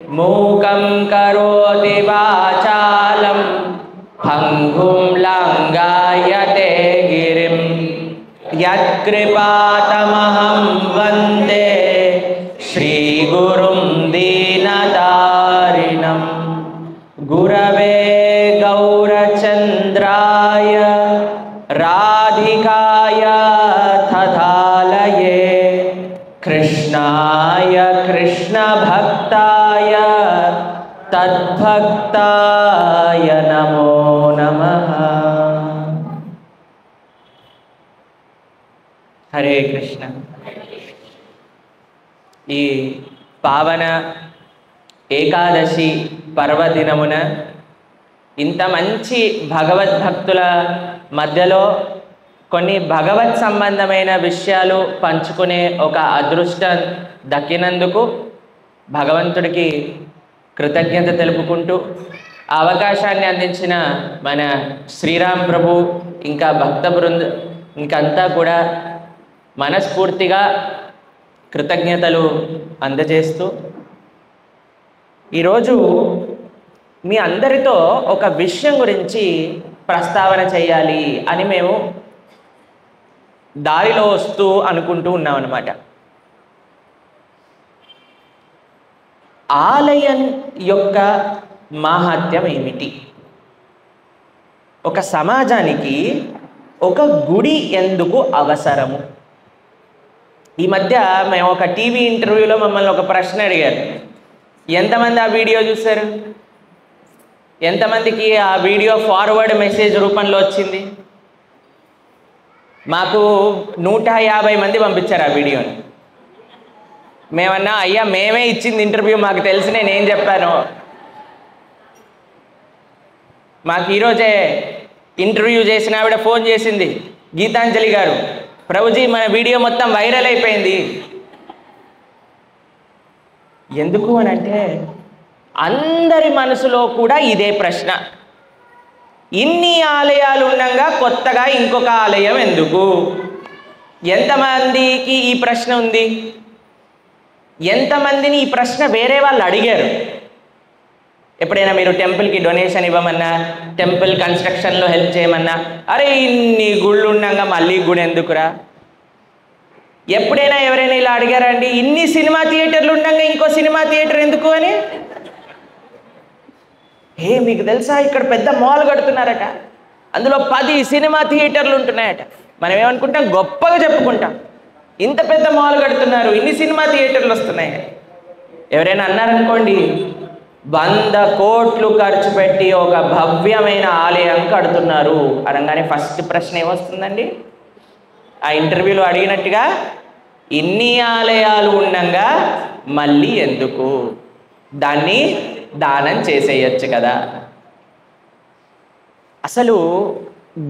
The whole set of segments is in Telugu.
మూకం కరోతి వాచాలం భంగుం లంఘాయతే గిరిం యత్కృపాతమహం వందే శ్రీగురుం దీనతారిణం గురవే గౌరచంద్రాయ రాధికాయ తథాలయే కృష్ణాయ కృష్ణ భక్తాయ తద్భక్తాయ నమో నమః. హరే కృష్ణ. ఈ పావన ఏకాదశి పర్వదినమున ఇంత మంచి భగవద్భక్తుల మధ్యలో కొన్ని భగవత్ సంబంధమైన విషయాలు పంచుకునే ఒక అదృష్టం దక్కినందుకు భగవంతుడికి కృతజ్ఞత తెలుపుకుంటూ ఆ అవకాశాన్ని అందించిన మన శ్రీరామ్ ప్రభు ఇంకా భక్త బృంద ఇంకంతా కూడా మనస్ఫూర్తిగా కృతజ్ఞతలు అందజేస్తూ ఈరోజు మీ అందరితో ఒక విషయం గురించి ప్రస్తావన చేయాలి అని మేము దారిలో వస్తూ అనుకుంటూ ఉన్నాం అన్నమాట. ఆలయం యొక్క మాహాత్మ్యం ఏమిటి? ఒక సమాజానికి ఒక గుడి ఎందుకు అవసరము? ఈ మధ్య మేము ఒక టీవీ ఇంటర్వ్యూలో మమ్మల్ని ఒక ప్రశ్న అడిగారు. ఎంతమంది ఆ వీడియో చూశారు? ఎంతమందికి ఆ వీడియో ఫార్వర్డ్ మెసేజ్ రూపంలో వచ్చింది? మాకు 150 మంది పంపించారు ఆ వీడియోని. మేమన్నా అయ్యా మేమే ఇచ్చింది ఇంటర్వ్యూ, మాకు తెలిసి నేనేం చెప్పాను. మాకు ఈరోజే ఇంటర్వ్యూ చేసిన ఆవిడ ఫోన్ చేసింది, గీతాంజలి గారు, ప్రభుజీ మన వీడియో మొత్తం వైరల్ అయిపోయింది. ఎందుకు అని అంటే అందరి మనసులో కూడా ఇదే ప్రశ్న. ఇన్ని ఆలయాలు ఉండగా కొత్తగా ఇంకొక ఆలయం ఎందుకు? ఎంతమందికి ఈ ప్రశ్న ఉంది? ఎంతమందిని ఈ ప్రశ్న వేరే వాళ్ళు అడిగారు? ఎప్పుడైనా మీరు టెంపుల్కి డొనేషన్ ఇవ్వమన్నా, టెంపుల్ కన్స్ట్రక్షన్లో హెల్ప్ చేయమన్నా, అరే ఇన్ని గుళ్ళు ఉండగా మళ్ళీ గుడి ఎందుకురా? ఎప్పుడైనా ఎవరైనా ఇలా అడిగారా అండి? ఇన్ని సినిమా థియేటర్లు ఉండగా ఇంకో సినిమా థియేటర్ ఎందుకు అని? మీకు తెలుసా ఇక్కడ పెద్ద మాల్ కడుతున్నారట, అందులో 10 సినిమా థియేటర్లు ఉంటున్నాయట. మనం ఏమనుకుంటాం? గొప్పగా చెప్పుకుంటాం, ఇంత పెద్ద మాల్ కడుతున్నారు, ఇన్ని సినిమా థియేటర్లు వస్తున్నాయి. ఎవరైనా అన్నారనుకోండి, 100 కోట్లు ఖర్చు పెట్టి ఒక భవ్యమైన ఆలయం కడుతున్నారు అనగానే ఫస్ట్ ప్రశ్న ఏమొస్తుందండి? ఆ ఇంటర్వ్యూలో అడిగినట్టుగా ఇన్ని ఆలయాలు ఉండగా మళ్ళీ ఎందుకు? దాన్ని దానం చేసేయచ్చు కదా. అసలు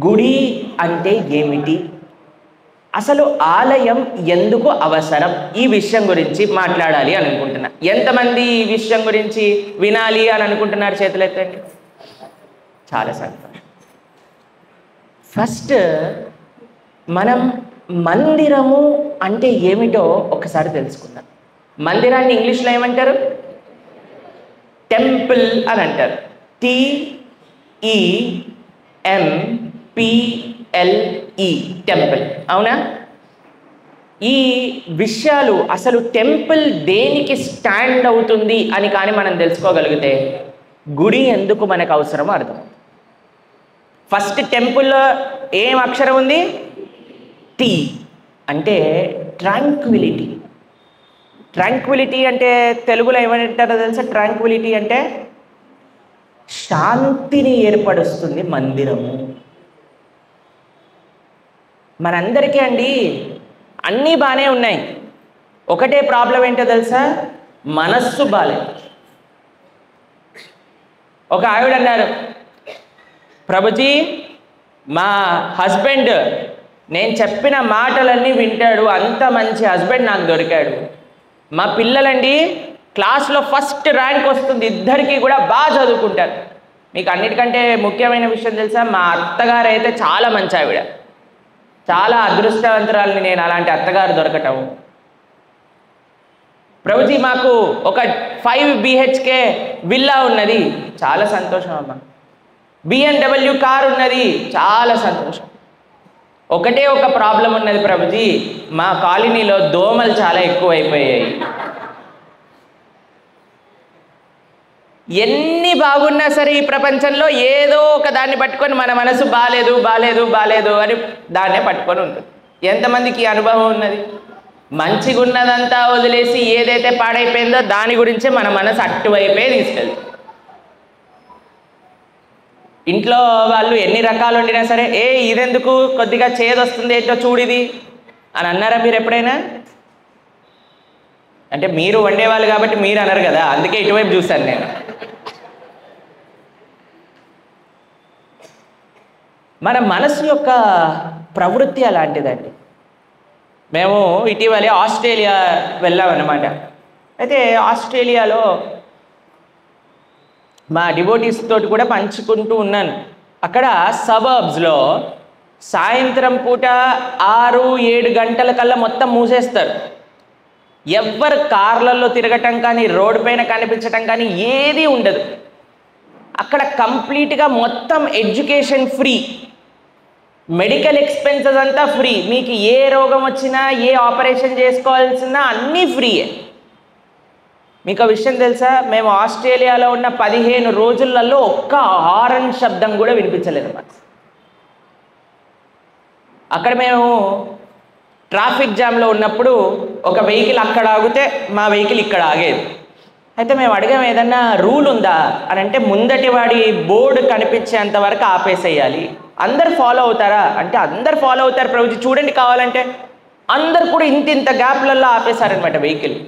గుడి అంటే ఏమిటి? అసలు ఆలయం ఎందుకు అవసరం? ఈ విషయం గురించి మాట్లాడాలి అని అనుకుంటున్నా. ఎంతమంది ఈ విషయం గురించి వినాలి అని అనుకుంటున్నారు? చేతులు ఎత్తండి. చాలా సంతోషం. ఫస్ట్ మనం మందిరము అంటే ఏమిటో ఒకసారి తెలుసుకుందాం. మందిరాన్ని ఇంగ్లీష్లో ఏమంటారు? టెంపుల్ అని అంటారు. TEMPLE temple. అవునా? ఈ విషయాలు అసలు టెంపుల్ దేనికి స్టాండ్ అవుతుంది అని కానీ మనం తెలుసుకోగలిగితే గుడి ఎందుకు మనకు అవసరమో అర్థం. ఫస్ట్ టెంపుల్లో ఏం అక్షరం ఉంది? టీ అంటే ట్రాంక్విలిటీ. ట్రాంక్విలిటీ అంటే తెలుగులో ఏమంటారో తెలుసా? ట్రాంక్విలిటీ అంటే శాంతిని ఏర్పరుస్తుంది మందిరము. మనందరికీ అండి అన్నీ బాగానే ఉన్నాయి, ఒకటే ప్రాబ్లం ఏంటో తెలుసా? మనస్సు బాలేదు. ఒక ఆవిడ అన్నారు, ప్రభుజీ మా హస్బెండ్ నేను చెప్పిన మాటలన్నీ వింటాడు, అంత మంచి హస్బెండ్ నాకు దొరికాడు. మా పిల్లలండి క్లాస్లో ఫస్ట్ ర్యాంక్ వస్తుంది, ఇద్దరికి కూడా బాగా చదువుకుంటారు. మీకు అన్నిటికంటే ముఖ్యమైన విషయం తెలుసా? మా అత్తగారు అయితే చాలా మంచి ఆవిడ, చాలా అదృష్టవంతురాలని నేను అలాంటి అత్తగారు దొరకటం. ప్రభుజీ మాకు ఒక 5 BHK విల్లా ఉన్నది, చాలా సంతోషం అమ్మా. BMW కార్ ఉన్నది, చాలా సంతోషం. ఒకటే ఒక ప్రాబ్లం ఉన్నది ప్రభుజీ, మా కాలనీలో దోమలు చాలా ఎక్కువైపోయాయి. ఎన్ని బాగున్నా సరే ఈ ప్రపంచంలో ఏదో ఒక దాన్ని పట్టుకొని మన మనసు బాలేదు బాలేదు బాలేదు అని దాన్నే పట్టుకొని ఉంటుంది. ఎంతమందికి ఈ అనుభవం ఉన్నది? మంచిగా ఉన్నదంతా వదిలేసి ఏదైతే పాడైపోయిందో దాని గురించే మన మనసు అటువైపే తీసుకెళ్తుంది. ఇంట్లో వాళ్ళు ఎన్ని రకాలు వండినా సరే, ఇదెందుకు కొద్దిగా చేదొస్తుంది ఏంటో చూడిది అని అన్నారా మీరు ఎప్పుడైనా? అంటే మీరు వండేవాళ్ళు కాబట్టి మీరు అన్నారు కదా, అందుకే ఇటువైపు చూశాను నేను. మన మనసు యొక్క ప్రవృత్తి అలాంటిదండి. మేము ఇటీవలే ఆస్ట్రేలియా వెళ్ళామన్నమాట. అయితే ఆస్ట్రేలియాలో మా డివోటీస్ తోటి కూడా పంచుకుంటూ ఉన్నాను. అక్కడ సబర్బ్స్లో సాయంత్రం పూట 6-7 గంటల కల్లా మొత్తం మూసేస్తారు. ఎవ్వరు కార్లలో తిరగటం కానీ రోడ్డు పైన కనిపించటం కానీ ఏది ఉండదు. అక్కడ కంప్లీట్గా మొత్తం ఎడ్యుకేషన్ ఫ్రీ, మెడికల్ ఎక్స్పెన్సెస్ అంతా ఫ్రీ. మీకు ఏ రోగం వచ్చినా ఏ ఆపరేషన్ చేసుకోవాల్సినా అన్నీ ఫ్రీయే. మీకు ఆ విషయం తెలుసా? మేము ఆస్ట్రేలియాలో ఉన్న 15 రోజులలో ఒక్క హారన్ శబ్దం కూడా వినిపించలేదు మాకు. అక్కడ మేము ట్రాఫిక్ జామ్లో ఉన్నప్పుడు ఒక వెహికల్ అక్కడ ఆగితే మా వెహికల్ ఇక్కడ ఆగేది. అయితే మేము అడిగాము, ఏదన్నా రూల్ ఉందా అని. అంటే ముందటి వాడి బోర్డు కనిపించేంత వరకు ఆపేసేయాలి, అందరు ఫాలో అవుతారా అంటే అందరు ఫాలో అవుతారు ప్రభుజీ, చూడండి కావాలంటే. అందరు కూడా ఇంత గ్యాప్లలో ఆపేశారనమాట వెహికల్.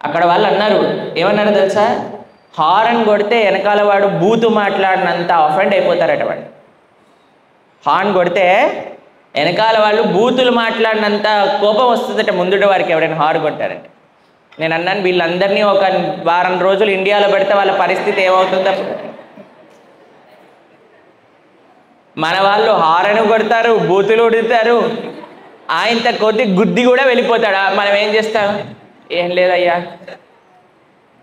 అక్కడ వాళ్ళు అన్నారు, ఏమన్నారో తెలుసా? హారన్ కొడితే వెనకాల వాడు బూతు మాట్లాడినంత అఫెండ్ అయిపోతారట వాడు. హార్న్ కొడితే వెనకాల వాళ్ళు బూతులు మాట్లాడినంత కోపం వస్తుందట ముందుట వారికి ఎవరైనా హార్న్ కొట్టారంటే. నేను అన్నాను, వీళ్ళందరినీ ఒక వారం రోజులు ఇండియాలో పెడితే వాళ్ళ పరిస్థితి ఏమవుతుందో. మన వాళ్ళు హారన్ కొడతారు, బూతులు ఉడుతారు, ఆయనత కొద్ది గుద్ది కూడా వెళ్ళిపోతాడా. మనం ఏం చేస్తాం? ఏం లేదయ్యా.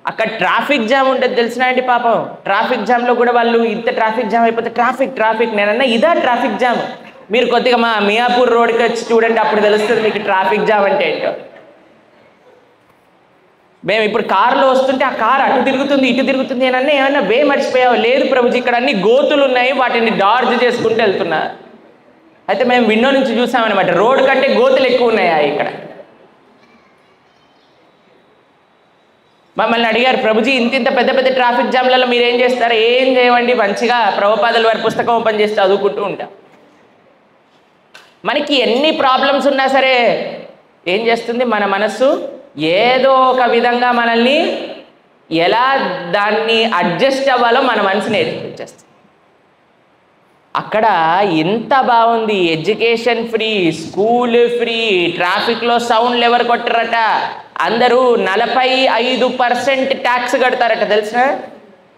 అక్కడ ట్రాఫిక్ జామ్ ఉంటుంది తెలిసిన అండి పాపం. ట్రాఫిక్ జామ్లో కూడా వాళ్ళు ఇంత ట్రాఫిక్ జామ్ అయిపోతే ట్రాఫిక్ నేనన్నా ఇదా ట్రాఫిక్ జామ్? మీరు కొద్దిగా మా మియాపూర్ రోడ్కి వచ్చి చూడండి, అప్పుడు తెలుస్తుంది మీకు ట్రాఫిక్ జామ్ అంటే ఏంటో. మేము ఇప్పుడు కారులో వస్తుంటే ఆ కారు అటు తిరుగుతుంది ఇటు తిరుగుతుంది, నేనన్నా ఏమన్నా వే మర్చిపోయావు? లేదు ప్రభుజీ, ఇక్కడ అన్ని గోతులు ఉన్నాయి, వాటిని డార్జ్ చేసుకుంటూ వెళ్తున్నా. అయితే మేము విండో నుంచి చూసామన్నమాట, రోడ్డు కంటే గోతులు ఎక్కువ ఉన్నాయా ఇక్కడ. మమ్మల్ని అడిగారు, ప్రభుజీ ఇంత పెద్ద పెద్ద ట్రాఫిక్ జామ్లలో మీరు ఏం చేస్తారు? ఏం చేయమండి, మంచిగా ప్రభుపాదుల వారి పుస్తకం ఓపెన్ చేసి చదువుకుంటూ ఉంటాం. మనకి ఎన్ని ప్రాబ్లమ్స్ ఉన్నా సరే ఏం చేస్తుంది మన మనస్సు? ఏదో ఒక విధంగా మనల్ని ఎలా దాన్ని అడ్జస్ట్ అవ్వాలో మన మనసు నేర్పించేస్తుంది. అక్కడ ఎంత బాగుంది, ఎడ్యుకేషన్ ఫ్రీ, స్కూల్ ఫ్రీ, ట్రాఫిక్లో సౌండ్లు ఎవరు కొట్టరట, అందరూ 45% ట్యాక్స్ కడతారట తెలిసిన.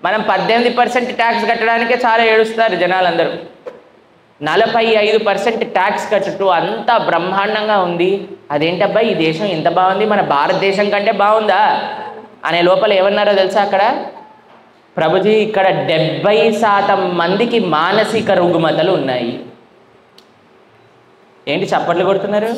మనం 18% ట్యాక్స్ కట్టడానికే చాలా ఏడుస్తారు జనాలందరూ. 45% ట్యాక్స్ కట్టుతూ అంత బ్రహ్మాండంగా ఉంది. అదేంటబ్బా ఈ దేశం ఇంత బాగుంది, మన భారతదేశం కంటే బాగుందా అనే లోపల ఏమన్నారో తెలుసా? అక్కడ ప్రభుజీ ఇక్కడ 70% మందికి మానసిక రుగ్మతలు ఉన్నాయి. ఏంటి చప్పట్లు కొడుతున్నారు?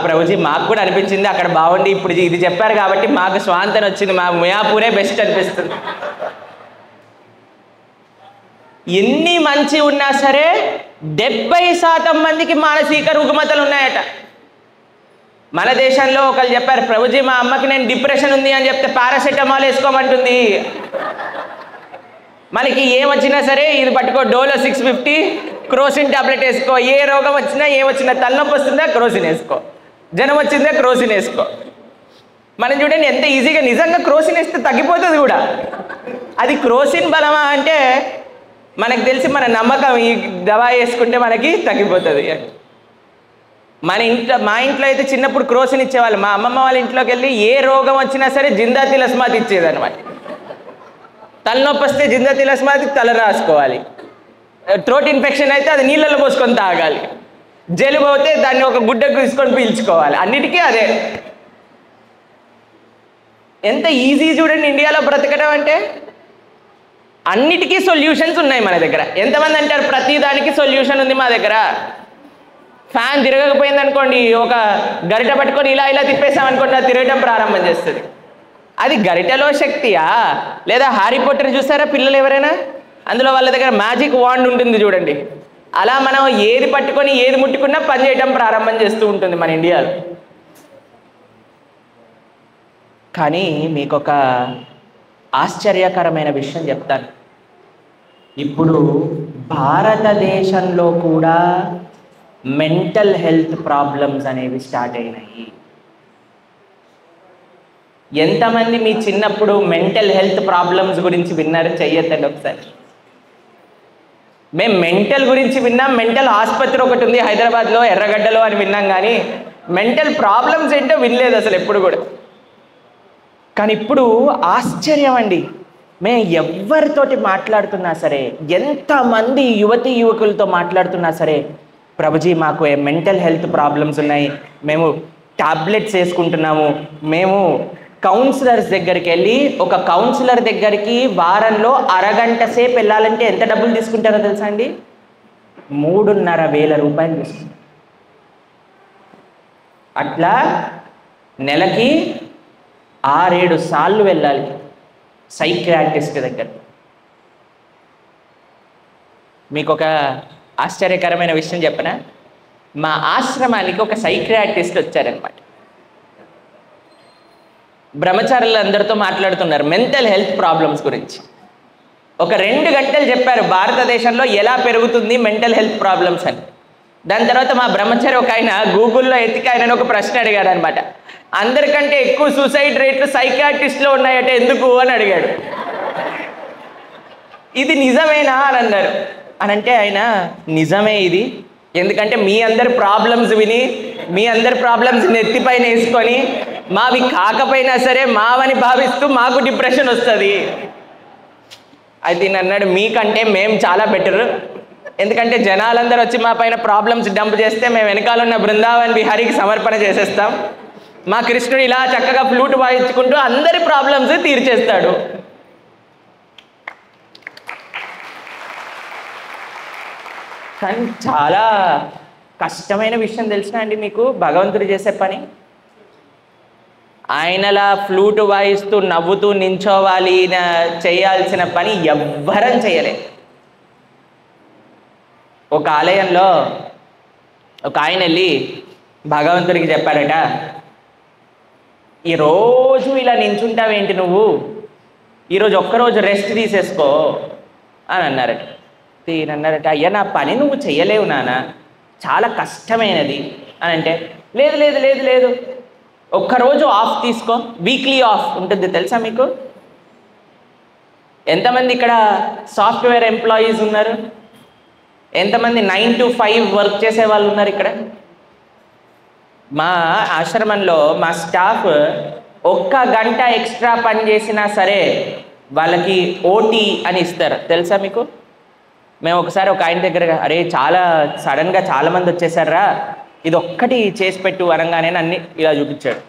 ప్రభుజీ మాకు కూడా అనిపించింది అక్కడ బాగుంది, ఇప్పుడు ఇది చెప్పారు కాబట్టి మాకు స్వాంతన వచ్చింది, మా మియాపూరే బెస్ట్ అనిపిస్తుంది. ఎన్ని మంచి ఉన్నా సరే 70% మందికి మానసిక రుగ్మతలు ఉన్నాయట. మన దేశంలో ఒకళ్ళు చెప్పారు, ప్రభుజీ మా అమ్మకి నేను డిప్రెషన్ ఉంది అని చెప్తే పారాసెటమాల్ వేసుకోమంటుంది. మనకి ఏమొచ్చినా సరే ఇది పట్టుకో, డోలో 650 క్రోసిన్ టాబ్లెట్ వేసుకో, ఏ రోగం వచ్చినా ఏమొచ్చినా, తలనొప్పి వస్తుందా క్రోసిన్ వేసుకో, జ్వరం వచ్చిందా క్రోసిన్ వేసుకో. మనం చూడండి ఎంత ఈజీగా, నిజంగా క్రోసిన్ వేస్తే తగ్గిపోతుంది కూడా. అది క్రోసిన్ బలమా అంటే మనకు తెలిసి మన నమ్మకం, ఈ దవా వేసుకుంటే మనకి తగ్గిపోతుంది. మా ఇంట్లో అయితే చిన్నప్పుడు క్రోసిన్ ఇచ్చేవాళ్ళు. మా అమ్మమ్మ వాళ్ళ ఇంట్లోకి వెళ్ళి ఏ రోగం వచ్చినా సరే జిందా తిలస్మాత్ ఇచ్చేదన్నమాట. తలనొప్పి వస్తే జిందా తిలస్మాత్ తల రాసుకోవాలి, థ్రోట్ ఇన్ఫెక్షన్ అయితే అది నీళ్ళలో పోసుకొని తాగాలి. జలుబు అవుతే దాన్ని ఒక గుడ్డకు తీసుకొని పీల్చుకోవాలి, అన్నిటికీ అదే. ఎంత ఈజీ చూడండి ఇండియాలో బ్రతకడం అంటే. అన్నిటికీ సొల్యూషన్స్ ఉన్నాయి మన దగ్గర. ఎంతమంది అంటారు ప్రతి దానికి సొల్యూషన్ ఉంది మా దగ్గర? ఫ్యాన్ తిరగకపోయింది అనుకోండి, ఒక గరిట పట్టుకొని ఇలా ఇలా తిప్పేసామనుకోండి, అది తిరగడం ప్రారంభం చేస్తుంది. అది గరిటెలో శక్తియా, లేదా హ్యారీ పాటర్ చూసారా పిల్లలు ఎవరైనా? అందులో వాళ్ళ దగ్గర మ్యాజిక్ వాండ్ ఉంటుంది చూడండి. అలా మనం ఏది పట్టుకొని ఏది ముట్టుకున్నా పని చేయడం ప్రారంభం చేస్తూ ఉంటుంది మన ఇండియాలో. కానీ మీకు ఒక ఆశ్చర్యకరమైన విషయం చెప్తాను. ఇప్పుడు భారతదేశంలో కూడా మెంటల్ హెల్త్ ప్రాబ్లమ్స్ అనేవి స్టార్ట్ అయినాయి. ఎంతమంది మీ చిన్నప్పుడు మెంటల్ హెల్త్ ప్రాబ్లమ్స్ గురించి విన్నారు? చెయ్యొద్దండి ఒకసారి. మేము మెంటల్ గురించి విన్నాం, మెంటల్ ఆసుపత్రి ఒకటి ఉంది హైదరాబాద్లో ఎర్రగడ్డలో అని విన్నాం, కానీ మెంటల్ ప్రాబ్లమ్స్ ఏంటో వినలేదు అసలు ఎప్పుడు కూడా. కానీ ఇప్పుడు ఆశ్చర్యం అండి, మేము ఎవరితోటి మాట్లాడుతున్నా సరే, ఎంతమంది యువతీ యువకులతో మాట్లాడుతున్నా సరే, ప్రభుజీ మాకు మెంటల్ హెల్త్ ప్రాబ్లమ్స్ ఉన్నాయి, మేము టాబ్లెట్స్ వేసుకుంటున్నాము, మేము కౌన్సిలర్స్ దగ్గరికి వెళ్ళి, ఒక కౌన్సిలర్ దగ్గరికి వారంలో అరగంట సేపు వెళ్ళాలంటే ఎంత డబ్బులు తీసుకుంటారో తెలుసా అండి? 3,500 రూపాయలు తీసుకుంటారు. అట్లా నెలకి 6-7 సార్లు వెళ్ళాలి సైకియాట్రిస్ట్ దగ్గర. మీకు ఒక ఆశ్చర్యకరమైన విషయం చెప్పనా? మా ఆశ్రమానికి ఒక సైకియాట్రిస్ట్ వచ్చారనమాట. బ్రహ్మచారులు అందరితో మాట్లాడుతున్నారు మెంటల్ హెల్త్ ప్రాబ్లమ్స్ గురించి. ఒక 2 గంటలు చెప్పారు భారతదేశంలో ఎలా పెరుగుతుంది మెంటల్ హెల్త్ ప్రాబ్లమ్స్ అని. దాని తర్వాత మా బ్రహ్మచారి ఒక ఆయన గూగుల్లో ఎతికి ఆయన ఒక ప్రశ్న అడిగాడు అనమాట. అందరికంటే ఎక్కువ సూసైడ్ రేట్లు సైకియాట్రిస్ట్లో ఉన్నాయట, ఎందుకు అని అడిగాడు. ఇది నిజమేనా అని అన్నారు. అని అంటే ఆయన, నిజమే ఇది, ఎందుకంటే మీ అందరి ప్రాబ్లమ్స్ విని, మీ అందరి ప్రాబ్లమ్స్ నెత్తిపైన వేసుకొని, మావి కాకపోయినా సరే మావని భావిస్తూ మాకు డిప్రెషన్ వస్తుంది. అయితే నేను అన్నాడు, మీకంటే మేము చాలా బెటర్, ఎందుకంటే జనాలందరూ వచ్చి మా పైన ప్రాబ్లమ్స్ డంప్ చేస్తే మేము వెనకాల ఉన్న బృందావన్ బిహారీకి సమర్పణ చేసేస్తాం. మా కృష్ణుడు ఇలా చక్కగా ఫ్లూట్ వాయించుకుంటూ అందరి ప్రాబ్లమ్స్ తీర్చేస్తాడు. కానీ చాలా కష్టమైన విషయం తెలిసినా అండి మీకు భగవంతుడు చేసే పని? ఆయనలా ఫ్లూట్ వాయిస్తూ నవ్వుతూ నించోవాలి చేయాల్సిన పని ఎవ్వరం చేయలేదు. ఒక ఆలయంలో ఒక ఆయన వెళ్ళి భగవంతుడికి చెప్పాడట, ఈరోజు ఇలా నించుంటావేంటి నువ్వు, ఈరోజు ఒక్కరోజు రెస్ట్ తీసేసుకో అని అన్నారట. అన్నారట, అయ్యా నా పని నువ్వు చెయ్యలేవు నాన్న, చాలా కష్టమైనది అని అంటే, లేదు లేదు లేదు లేదు ఒక్కరోజు ఆఫ్ తీసుకో, వీక్లీ ఆఫ్ ఉంటుంది తెలుసా మీకు? ఎంతమంది ఇక్కడ సాఫ్ట్వేర్ ఎంప్లాయీస్ ఉన్నారు? ఎంతమంది 9 to 5 వర్క్ చేసే వాళ్ళు ఉన్నారు ఇక్కడ? మా ఆశ్రమంలో మా స్టాఫ్ 1 గంట ఎక్స్ట్రా పని చేసినా సరే వాళ్ళకి ఓటీ అని ఇస్తారు తెలుసా మీకు? మేము ఒకసారి ఒక ఆయన దగ్గర, అరే చాలా సడన్గా చాలామంది వచ్చేసారా, ఇది ఒక్కటి చేసి పెట్టు అనగానే అన్ని ఇలా చూపించాడు.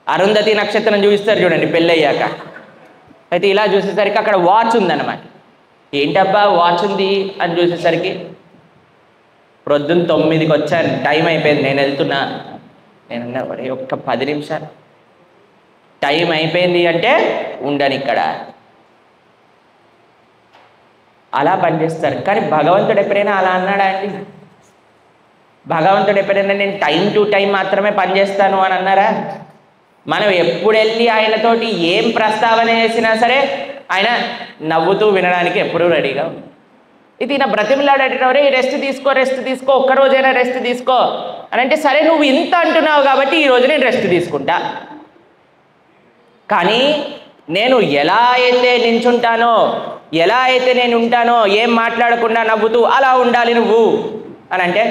అరుంధతి నక్షత్రం చూపిస్తారు చూడండి పెళ్ళయ్యాక. అయితే ఇలా చూసేసరికి అక్కడ వాచ్ ఉందన్నమాట. ఏంటబ్బా వాచ్ ఉంది అని చూసేసరికి, ప్రొద్దున 9కి వచ్చాను, టైం అయిపోయింది, నేను వెళ్తున్నా. నేను అన్నా, ఒరే ఒక్క 10 నిమిషాలు, టైం అయిపోయింది అంటే ఉండని ఇక్కడ. అలా పనిచేస్తారు. కానీ భగవంతుడు ఎప్పుడైనా అలా అన్నాడా అండి? భగవంతుడు ఎప్పుడైనా నేను టైం టు టైం మాత్రమే పనిచేస్తాను అని అన్నారా? మనం ఎప్పుడు వెళ్ళి ఆయనతోటి ఏం ప్రస్తావన చేసినా సరే ఆయన నవ్వుతూ వినడానికి ఎప్పుడూ రెడీగా ఉంది. ఇది నా బ్రతిమలాడేటవరే, రెస్ట్ తీసుకో, ఒక్కరోజైనా రెస్ట్ తీసుకో అని అంటే, సరే నువ్వు ఇంత అంటున్నావు కాబట్టి ఈరోజు నేను రెస్ట్ తీసుకుంటా, కానీ నేను ఎలా అయితే నించుంటానో, ఎలా అయితే నేను ఉంటానో, ఏం మాట్లాడకుండా నవ్వుతూ అలా ఉండాలి నువ్వు అని అంటే,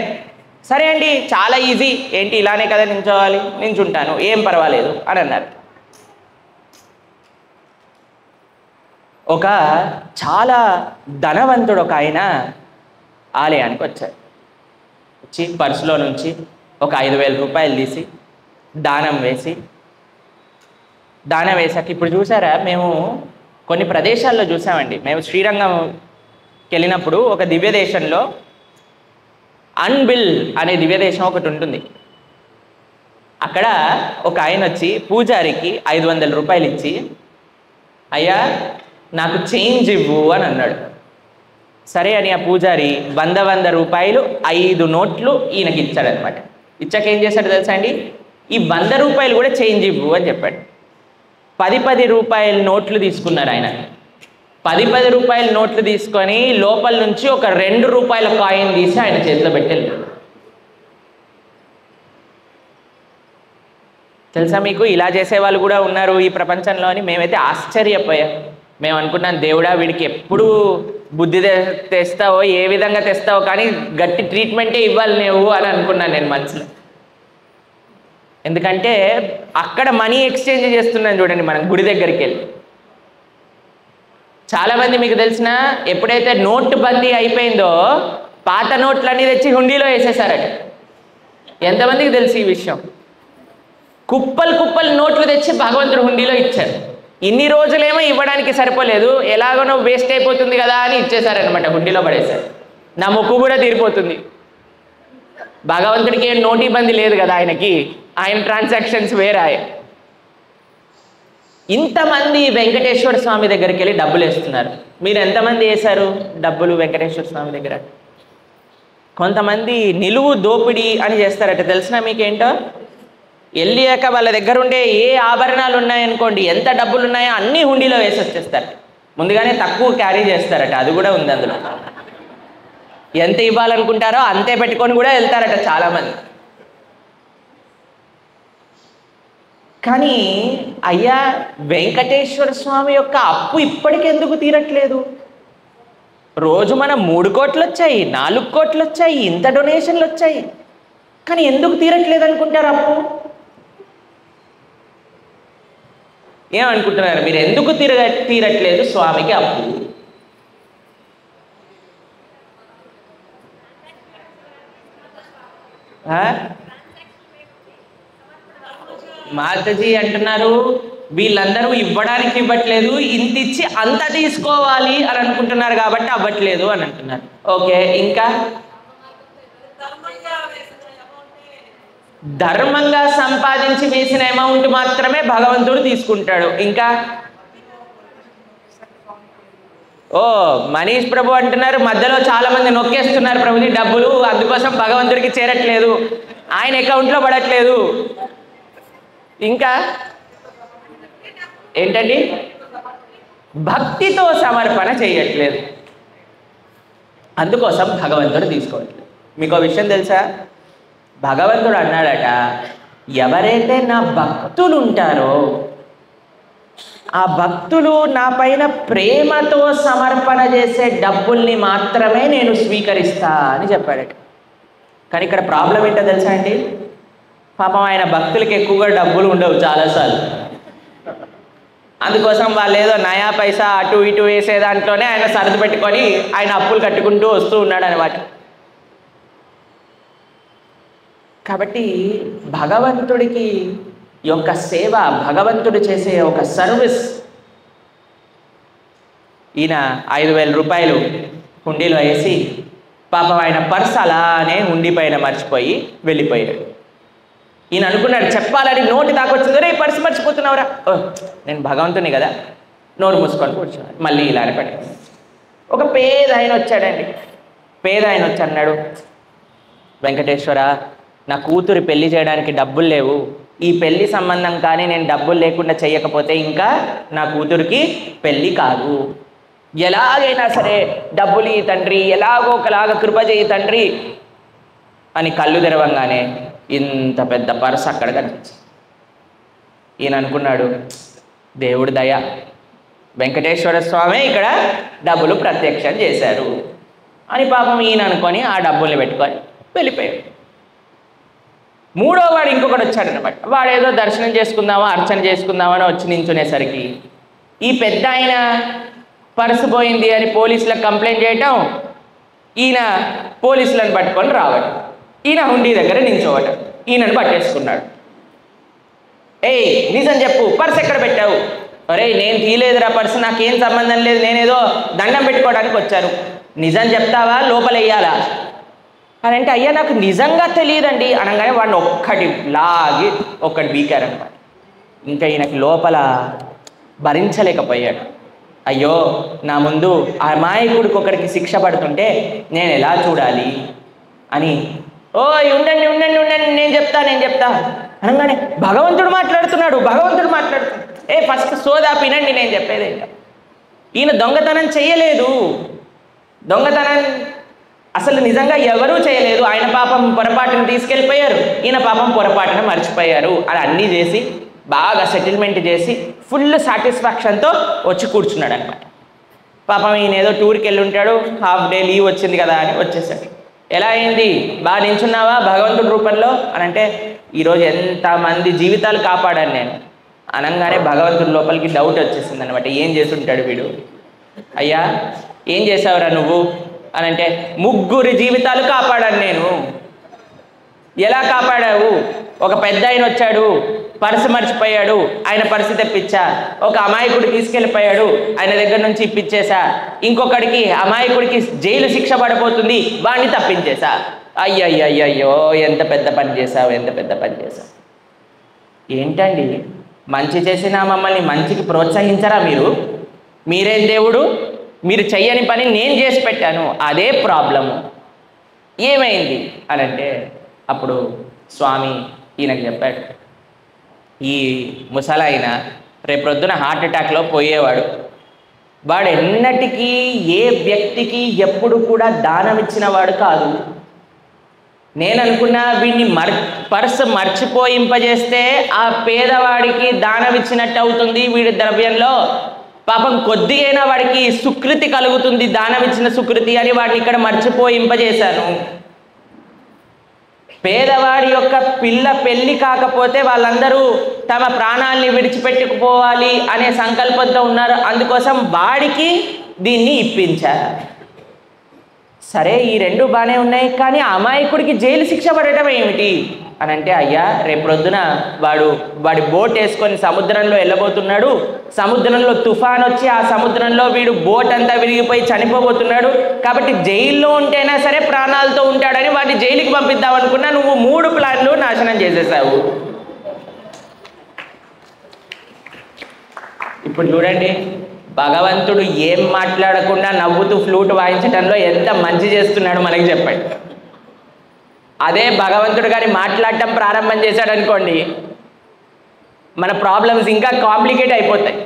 సరే అండి చాలా ఈజీ, ఏంటి ఇలానే కదా నించోవాలి, నించుంటాను, ఏం పర్వాలేదు అని అన్నారు. ఒక చాలా ధనవంతుడు ఒక ఆయన ఆలయానికి వచ్చారు. ఇచ్చి పర్సులో నుంచి ఒక 5,000 రూపాయలు తీసి దానం వేసాక ఇప్పుడు చూసారా, మేము కొన్ని ప్రదేశాల్లో చూసామండి. మేము శ్రీరంగంకి వెళ్ళినప్పుడు ఒక దివ్య దేశంలో అన్బిల్ అనే దివ్య దేశం ఒకటి ఉంటుంది. అక్కడ ఒక ఆయన వచ్చి పూజారికి 500 రూపాయలు ఇచ్చి, అయ్యా నాకు చేంజ్ ఇవ్వు అని అన్నాడు. సరే అని ఆ పూజారి 100 రూపాయలు 5 నోట్లు ఈయనకి ఇచ్చాడనమాట. ఇచ్చాక ఏం చేశాడు తెలుసా అండి, ఈ 100 రూపాయలు కూడా చేంజ్ ఇవ్వు అని చెప్పాడు. 10 రూపాయల నోట్లు తీసుకున్నారు ఆయన. 10 రూపాయల నోట్లు తీసుకొని లోపల నుంచి ఒక 2 రూపాయల కాయిన్ తీసి ఆయన చేతిలో పెట్టారు. తెలుసా మీకు, ఇలా చేసేవాళ్ళు కూడా ఉన్నారు ఈ ప్రపంచంలో అని మేమైతే ఆశ్చర్యపోయాం. మేము అనుకున్నాం, దేవుడా వీడికి ఎప్పుడు బుద్ధి తెస్తావో, ఏ విధంగా తెస్తావో, కానీ గట్టి ట్రీట్మెంటే ఇవ్వాలి నువ్వు అని అనుకున్నాను నేను మనసులో. ఎందుకంటే అక్కడ మనీ ఎక్స్చేంజ్ చేస్తున్నాను చూడండి మనం గుడి దగ్గరికి వెళ్ళి. చాలామంది మీకు తెలిసిన, ఎప్పుడైతే నోటు బందీ అయిపోయిందో పాత నోట్లన్నీ తెచ్చి హుండీలో వేసేసారట. ఎంతమందికి తెలుసు ఈ విషయం? కుప్పలు నోట్లు తెచ్చి భగవంతుడు హుండీలో ఇచ్చారు. ఇన్ని రోజులేమో ఇవ్వడానికి సరిపోలేదు, ఎలాగనో వేస్ట్ అయిపోతుంది కదా అని ఇచ్చేసారనమాట, హుండీలో పడేశారు. నా మొక్కు కూడా తీరిపోతుంది. భగవంతుడికి ఏం నోటి ఇబ్బంది లేదు కదా, ఆయన ట్రాన్సాక్షన్స్ వేరే. ఇంతమంది వెంకటేశ్వర స్వామి దగ్గరికి వెళ్ళి డబ్బులు వేస్తున్నారు. మీరు ఎంతమంది వేశారు డబ్బులు వెంకటేశ్వర స్వామి దగ్గర? కొంతమంది నిలువు దోపిడీ అని చేస్తారట. తెలిసినా మీకేంటో? వెళ్ళాక వాళ్ళ దగ్గర ఉండే ఏ ఆభరణాలు ఉన్నాయనుకోండి, ఎంత డబ్బులు ఉన్నాయో అన్నీ హుండీలో వేసి వచ్చేస్తారు. ముందుగానే తక్కువ క్యారీ చేస్తారట, అది కూడా ఉంది అందులో. ఎంత ఇవ్వాలనుకుంటారో అంతే పెట్టుకొని కూడా వెళ్తారట చాలామంది. కానీ అయ్యా, వెంకటేశ్వర స్వామి యొక్క అప్పు ఇప్పటికెందుకు తీరట్లేదు? రోజు మనం 3 కోట్లు వచ్చాయి, 4 కోట్లు వచ్చాయి, ఇంత డొనేషన్లు వచ్చాయి, కానీ ఎందుకు తీరట్లేదు అనుకుంటారు అప్పు? ఏమనుకుంటున్నారు మీరు? ఎందుకు తీరట్లేదు స్వామికి అప్పు? మాతాజీ అంటున్నారు వీళ్ళందరూ ఇవ్వడానికి ఇవ్వట్లేదు, ఇంత ఇచ్చి అంత తీసుకోవాలి అని అనుకుంటున్నారు కాబట్టి అవ్వట్లేదు అని అంటున్నారు. ఓకే, ఇంకా ధర్మంగా సంపాదించి వేసిన అమౌంట్ మాత్రమే భగవంతుడు తీసుకుంటాడు. ఇంకా మనీష్ ప్రభు అంటున్నారు మధ్యలో చాలా మంది నొక్కేస్తున్నారు ప్రభుని డబ్బులు, అందుకోసం భగవంతుడికి చేరట్లేదు, ఆయన అకౌంట్లో పడట్లేదు. ఇంకా ఏంటండి? భక్తితో సమర్పణ చేయట్లేదు, అందుకోసం భగవంతుడు తీసుకోవట్లేదు. మీకు విషయం తెలుసా? భగవంతుడు అన్నాడట, ఎవరైతే నా భక్తులు ఉంటారో ఆ భక్తులు నా పైన ప్రేమతో సమర్పణ చేసే డబ్బుల్ని మాత్రమే నేను స్వీకరిస్తా అని చెప్పాడట. కానీ ఇక్కడ ప్రాబ్లం ఏంటో తెలుసా అండి? పాపం ఆయన భక్తులకి ఎక్కువగా డబ్బులు ఉండవు చాలాసార్లు. అందుకోసం వాళ్ళు ఏదో నయా పైసా అటు ఇటు వేసే దాంట్లోనే ఆయన సర్దు పెట్టుకొని ఆయన అప్పులు కట్టుకుంటూ వస్తూ ఉన్నాడు అనమాట. కాబట్టి భగవంతుడికి యొక్క సేవ, భగవంతుడు చేసే ఒక సర్వీస్, ఈయన 5,000 రూపాయలు హుండీలో వేసి పాపం ఆయన పర్స్ అలానే హుండీ పైన మర్చిపోయి వెళ్ళిపోయాడు. ఈయన అనుకున్నాడు చెప్పాలని, నోటి దాకొచ్చింది, రే పర్స్ మర్చిపోతున్నావురా, నేను భగవంతుని కదా, నోరు మూసుకొని కూర్చున్నాడు. మళ్ళీ ఇలా పడి ఒక పేద ఆయన వచ్చాడండి. పేద ఆయన వచ్చి అన్నాడు, వెంకటేశ్వర, నా కూతురు పెళ్లి చేయడానికి డబ్బులు లేవు, ఈ పెళ్లి సంబంధం కానీ నేను డబ్బులు లేకుండా చేయకపోతే ఇంకా నా కూతురికి పెళ్ళి కాదు, ఎలాగైనా సరే డబ్బులు ఈ తండ్రి, ఎలాగో ఒకలాగా కృప చేయి తండ్రి అని కళ్ళు తెరవంగానే ఇంత పెద్ద పర్స్ అక్కడ కనిపించింది. ఈయన అనుకున్నాడు, దేవుడి దయ, వెంకటేశ్వర స్వామి ఇక్కడ డబ్బులు ప్రత్యక్షం చేశారు అని పాపం ఈయన అనుకొని ఆ డబ్బుల్ని పెట్టుకొని వెళ్ళిపోయాడు. మూడో వాడు ఇంకొకటి వచ్చాడనమాట. వాడు ఏదో దర్శనం చేసుకుందామా అర్చన చేసుకుందామా అని వచ్చి నించునేసరికి ఈ పెద్ద ఆయన పర్సు పోయింది అని పోలీసులకు కంప్లైంట్ చేయటం, ఈయన పోలీసులను పట్టుకొని రావడం. ఈయన హుండీ దగ్గర నించోవట. ఈయనను పట్టేసుకున్నాడు. ఏయ్ నిజం చెప్పు, పర్స్ ఎక్కడ పెట్టావు? అరే నేను తీయలేదురా పర్స్, నాకేం సంబంధం లేదు, నేనేదో దండం పెట్టుకోవడానికి వచ్చాను. నిజం చెప్తావా లోపల వేయాలా అని అంటే, అయ్యా నాకు నిజంగా తెలియదండి అనగానే వాడిని ఒక్కటి లాగి ఒక్కటి బీకారనమాట. ఇంకా ఈయనకి లోపల భరించలేకపోయాడు. అయ్యో నా ముందు అమాయకుడికి ఒకరికి శిక్ష పడుతుంటే నేను ఎలా చూడాలి అని, ఓ ఉండండి ఉండండి ఉండండి నేను చెప్తా అనగానే భగవంతుడు మాట్లాడుతున్నాడు. ఫస్ట్ సోదా వినండి నేను చెప్పేది. ఈయన దొంగతనం చేయలేదు, దొంగతనం అసలు నిజంగా ఎవరూ చేయలేదు. ఆయన పాపం పొరపాటును తీసుకెళ్ళిపోయారు, ఈయన పాపం పొరపాటును మర్చిపోయారు అని అన్నీ చేసి బాగా సెటిల్మెంట్ చేసి ఫుల్ సాటిస్ఫాక్షన్తో వచ్చి కూర్చున్నాడు అనమాట. పాపం ఈయన ఏదో టూర్కి వెళ్ళి ఉంటాడు, హాఫ్ డే లీవ్ వచ్చింది కదా అని వచ్చేసాడు. ఎలా అయింది, బాగా నించున్నావా భగవంతుడి రూపంలో అని అంటే, ఈరోజు ఎంతమంది జీవితాలు కాపాడాను నేను అనగానే భగవంతుడి లోపలికి డౌట్ వచ్చేసింది అనమాట. ఏం చేస్తుంటాడు వీడు? అయ్యా ఏం చేసావురా నువ్వు అని అంటే, 3 జీవితాలు కాపాడాను నేను. ఎలా కాపాడావు? ఒక పెద్ద ఆయన వచ్చాడు, పర్సు మర్చిపోయాడు, ఆయన పర్సు తెప్పించా. ఒక అమాయకుడు తీసుకెళ్ళిపోయాడు, ఆయన దగ్గర నుంచి ఇప్పించేశా. ఇంకొకడికి అమాయకుడికి జైలు శిక్ష పడిపోతుంది, వాడిని తప్పించేశా. అయ్యయ్యో ఎంత పెద్ద పని చేశావు. ఏంటండి మంచి చేసినా మమ్మల్ని మంచికి ప్రోత్సహించరా మీరు? మీరేం దేవుడు? మీరు చెయ్యని పని నేను చేసి పెట్టాను, అదే ప్రాబ్లము. ఏమైంది అని అంటే, అప్పుడు స్వామి ఈయనకు చెప్పాడు, ఈ ముసలాయన రేపొద్దున హార్ట్ అటాక్లో పోయేవాడు. వాడు ఎన్నటికీ ఏ వ్యక్తికి ఎప్పుడు కూడా దానం ఇచ్చిన వాడు కాదు. నేను అనుకున్నా వీడిని పర్సు మర్చిపోయింపజేస్తే ఆ పేదవాడికి దానం ఇచ్చినట్టు అవుతుంది, వీడి ద్రవ్యంలో పాపం కొద్దిగైనా వాడికి సుకృతి కలుగుతుంది, దానం ఇచ్చిన సుకృతి అని వాడిని ఇక్కడ మర్చిపోయింపజేశాను. పేదవాడి యొక్క పిల్ల పెళ్ళి కాకపోతే వాళ్ళందరూ తమ ప్రాణాలని విడిచిపెట్టుకుపోవాలి అనే సంకల్పంతో ఉన్నారు, అందుకోసం వాడికి దీన్ని ఇప్పించారు. సరే ఈ 2 బాగానే ఉన్నాయి, కానీ అమాయకుడికి జైలు శిక్ష పడటం ఏమిటి అని అంటే, అయ్యా రేపొద్దున వాడి బోట్ వేసుకొని సముద్రంలో వెళ్ళబోతున్నాడు, సముద్రంలో తుఫాన్ వచ్చి ఆ సముద్రంలో వీడు బోట్ అంతా విరిగిపోయి చనిపోబోతున్నాడు, కాబట్టి జైల్లో ఉంటేనా సరే ప్రాణాలతో ఉంటాడని వాడిని జైలుకి పంపిద్దాం అనుకున్నా, నువ్వు 3 ప్లాన్లు నాశనం చేసేసావు. ఇప్పుడు చూడండి భగవంతుడు ఏం మాట్లాడకుండా నవ్వుతూ ఫ్లూట్ వాయించడంలో ఎంత మంచి చేస్తున్నాడు మనకి చెప్పండి. అదే భగవంతుడు గారి మాట్లాడటం ప్రారంభం చేశాడు అనుకోండి, మన ప్రాబ్లమ్స్ ఇంకా కాంప్లికేట్ అయిపోతాయి.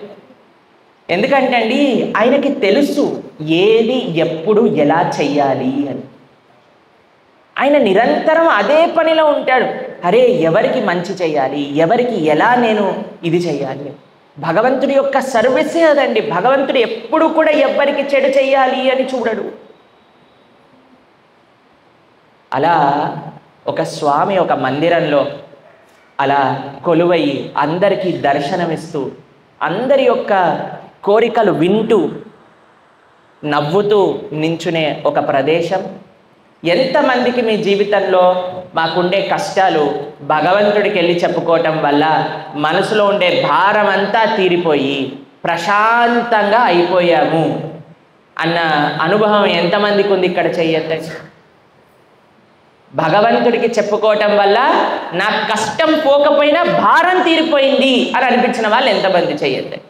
ఎందుకంటే అండి ఆయనకి తెలుసు ఏది ఎప్పుడు ఎలా చెయ్యాలి అని. ఆయన నిరంతరం అదే పనిలో ఉంటాడు. అరే ఎవరికి మంచి చెయ్యాలి, ఎవరికి ఎలా నేను ఇది చెయ్యాలి. భగవంతుడి యొక్క సర్వీసే అదండి. భగవంతుడు ఎప్పుడు కూడా ఎవరికి చెడు చెయ్యాలి అని చూడడు. అలా ఒక స్వామి ఒక మందిరంలో అలా కొలువయి అందరికీ దర్శనమిస్తూ అందరి యొక్క కోరికలు వింటూ నవ్వుతూ నించునే ఒక ప్రదేశం. ఎంతమందికి మీ జీవితంలో మాకుండే కష్టాలు భగవంతుడికి వెళ్ళి చెప్పుకోవటం వల్ల మనసులో ఉండే భారం అంతా తీరిపోయి ప్రశాంతంగా అయిపోయాము అన్న అనుభవం ఎంతమందికి ఉంది? ఇక్కడ చెయ్యొద్దండి. భగవంతుడికి చెప్పుకోవటం వల్ల నా కష్టం పోకపోయినా భారం తీరిపోయింది అని అనిపించిన వాళ్ళు ఎంతమంది చెయ్యొద్దండి.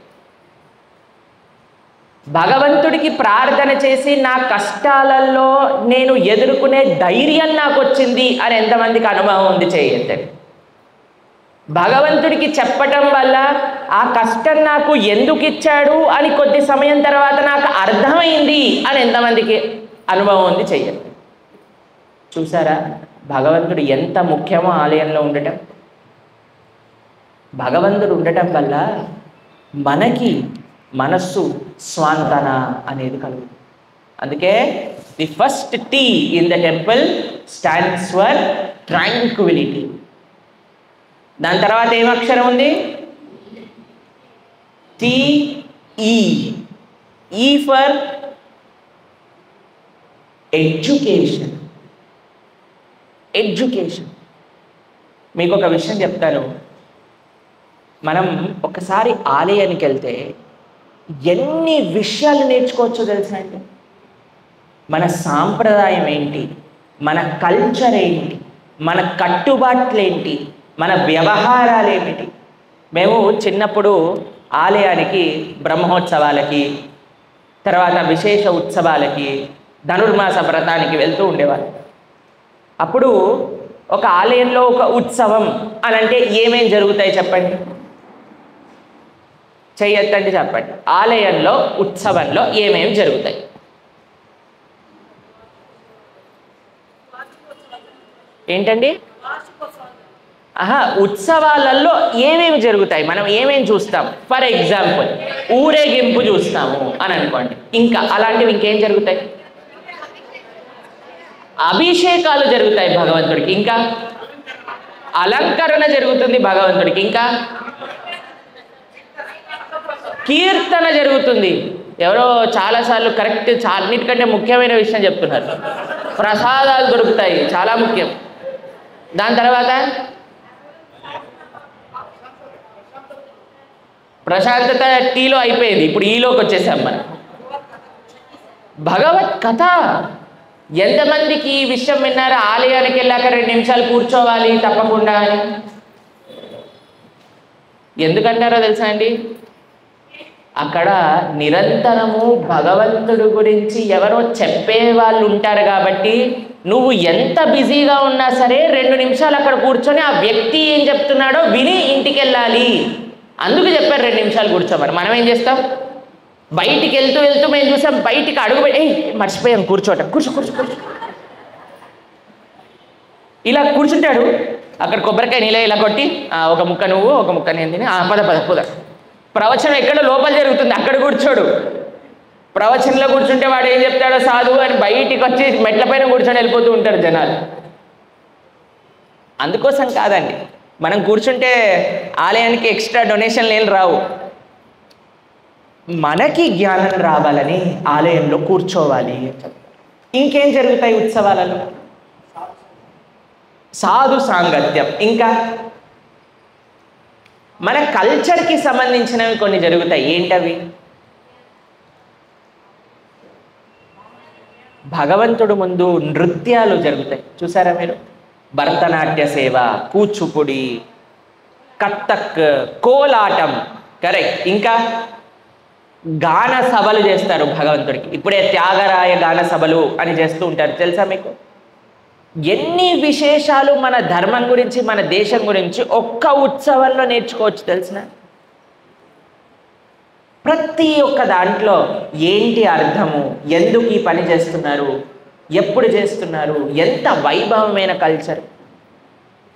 భగవంతుడికి ప్రార్థన చేసి నా కష్టాలలో నేను ఎదుర్కొనే ధైర్యం నాకు వచ్చింది అని ఎంతమందికి అనుభవం ఉంది? చేయొద్దండి. భగవంతుడికి చెప్పటం వల్ల ఆ కష్టం నాకు ఎందుకు ఇచ్చాడు అని కొద్ది సమయం తర్వాత నాకు అర్థమైంది అని ఎంతమందికి అనుభవం ఉంది? చెయ్యండి. చూసారా భగవంతుడు ఎంత ముఖ్యమో ఆలయంలో ఉండటం. భగవంతుడు ఉండటం వల్ల మనకి మనస్సు స్వాంతన అనేది కలుగుతుంది. అందుకే the first T in the temple stands for tranquility. దాని తర్వాత ఏం అక్షరం ఉంది? టీఈ. ఈ ఫర్ ఎడ్యుకేషన్. ఎడ్యుకేషన్. మీకు ఒక విషయం చెప్తాను. మనం ఒకసారి ఆలయానికి వెళ్తే ఎన్ని విషయాలు నేర్చుకోవచ్చో తెలుసా అండి. మన సాంప్రదాయం ఏంటి, మన కల్చర్ ఏంటి, మన కట్టుబాట్లు ఏంటి, మన వ్యవహారాలు ఏమిటి. మేము చిన్నప్పుడు ఆలయానికి బ్రహ్మోత్సవాలకి, తర్వాత విశేష ఉత్సవాలకి, ధనుర్మాస వ్రతానికి వెళ్తూ ఉండేవాళ్ళం. అప్పుడు ఒక ఆలయంలో ఒక ఉత్సవం అని అంటే ఏమేం జరుగుతాయి చెప్పండి, చెయ్యొద్దండి చెప్పండి. ఆలయంలో ఉత్సవంలో ఏమేమి జరుగుతాయి? ఏంటండి? ఉత్సవాలలో ఏమేమి జరుగుతాయి, మనం ఏమేమి చూస్తాం? ఫర్ ఎగ్జాంపుల్ ఊరేగింపు చూస్తాము అని అనుకోండి. ఇంకా అలాంటివి ఇంకేం జరుగుతాయి? అభిషేకాలు జరుగుతాయి భగవంతుడికి, ఇంకా అలంకరణ జరుగుతుంది భగవంతుడికి, ఇంకా కీర్తన జరుగుతుంది. ఎవరో చాలాసార్లు కరెక్ట్, అన్నిటికంటే ముఖ్యమైన విషయం చెప్తున్నారు. ప్రసాదాలు దొరుకుతాయి, చాలా ముఖ్యం. దాని తర్వాత ప్రశాంతత టీలో అయిపోయింది, ఇప్పుడు ఈలోకి వచ్చేసాం మనం. భగవత్ కథ. ఎంతమందికి ఈ విషయం విన్నారా? ఆలయానికి వెళ్ళాక 2 నిమిషాలు కూర్చోవాలి తప్పకుండా అని. ఎందుకంటారో తెలుసా అండి? అక్కడ నిరంతరము భగవంతుడు గురించి ఎవరో చెప్పే వాళ్ళు ఉంటారు కాబట్టి నువ్వు ఎంత బిజీగా ఉన్నా సరే 2 నిమిషాలు అక్కడ కూర్చొని ఆ వ్యక్తి ఏం చెప్తున్నాడో విని ఇంటికి వెళ్ళాలి. అందుకు చెప్పారు 2 నిమిషాలు కూర్చోమని. మనం ఏం చేస్తాం? బయటికి వెళ్తూ వెళ్తూ మేము చూసాం, బయటికి అడుగు మర్చిపోయాం కూర్చోటం, కూర్చో కూర్చో కూర్చో ఇలా కూర్చుంటాడు. అక్కడ కొబ్బరికాయ నీళ్ళ ఇలా కొట్టి ఒక ముక్క నువ్వు ఒక ముక్క నేను తిని పద పద పద. ప్రవచనం ఎక్కడ లోపల జరుగుతుంది, అక్కడ కూర్చోడు. ప్రవచనంలో కూర్చుంటే వాడు ఏం చెప్తాడో సాధువు అని బయటికి వచ్చి మెట్ల పైన కూర్చొని వెళ్ళిపోతూ ఉంటారు జనాలు. అందుకోసం కాదండి, మనం కూర్చుంటే ఆలయానికి ఎక్స్ట్రా డొనేషన్లు ఏం రావు. మనకి జ్ఞానం రావాలని ఆలయంలో కూర్చోవాలి. ఇంకేం జరుగుతాయి ఉత్సవాలలో? సాధు సాంగత్యం. ఇంకా మన కల్చర్కి సంబంధించినవి కొన్ని జరుగుతాయి. ఏంటవి? భగవంతుడు ముందు నృత్యాలు జరుగుతాయి, చూసారా మీరు? భరతనాట్య సేవ, కూచిపూడి, కథక్, కోలాటం, కరెక్ట్. ఇంకా గాన సభలు చేస్తారు భగవంతుడికి. ఇప్పుడే త్యాగరాయ గాన సభలు అని చేస్తూ ఉంటారు, తెలుసా మీకు? ఎన్ని విశేషాలు మన ధర్మం గురించి, మన దేశం గురించి ఒక్క ఉత్సవంలో నేర్చుకోవచ్చు తెలిసిన. ప్రతి ఒక్క దాంట్లో ఏంటి అర్థము, ఎందుకు ఈ పని చేస్తున్నారు, ఎప్పుడు చేస్తున్నారు, ఎంత వైభవమైన కల్చర్.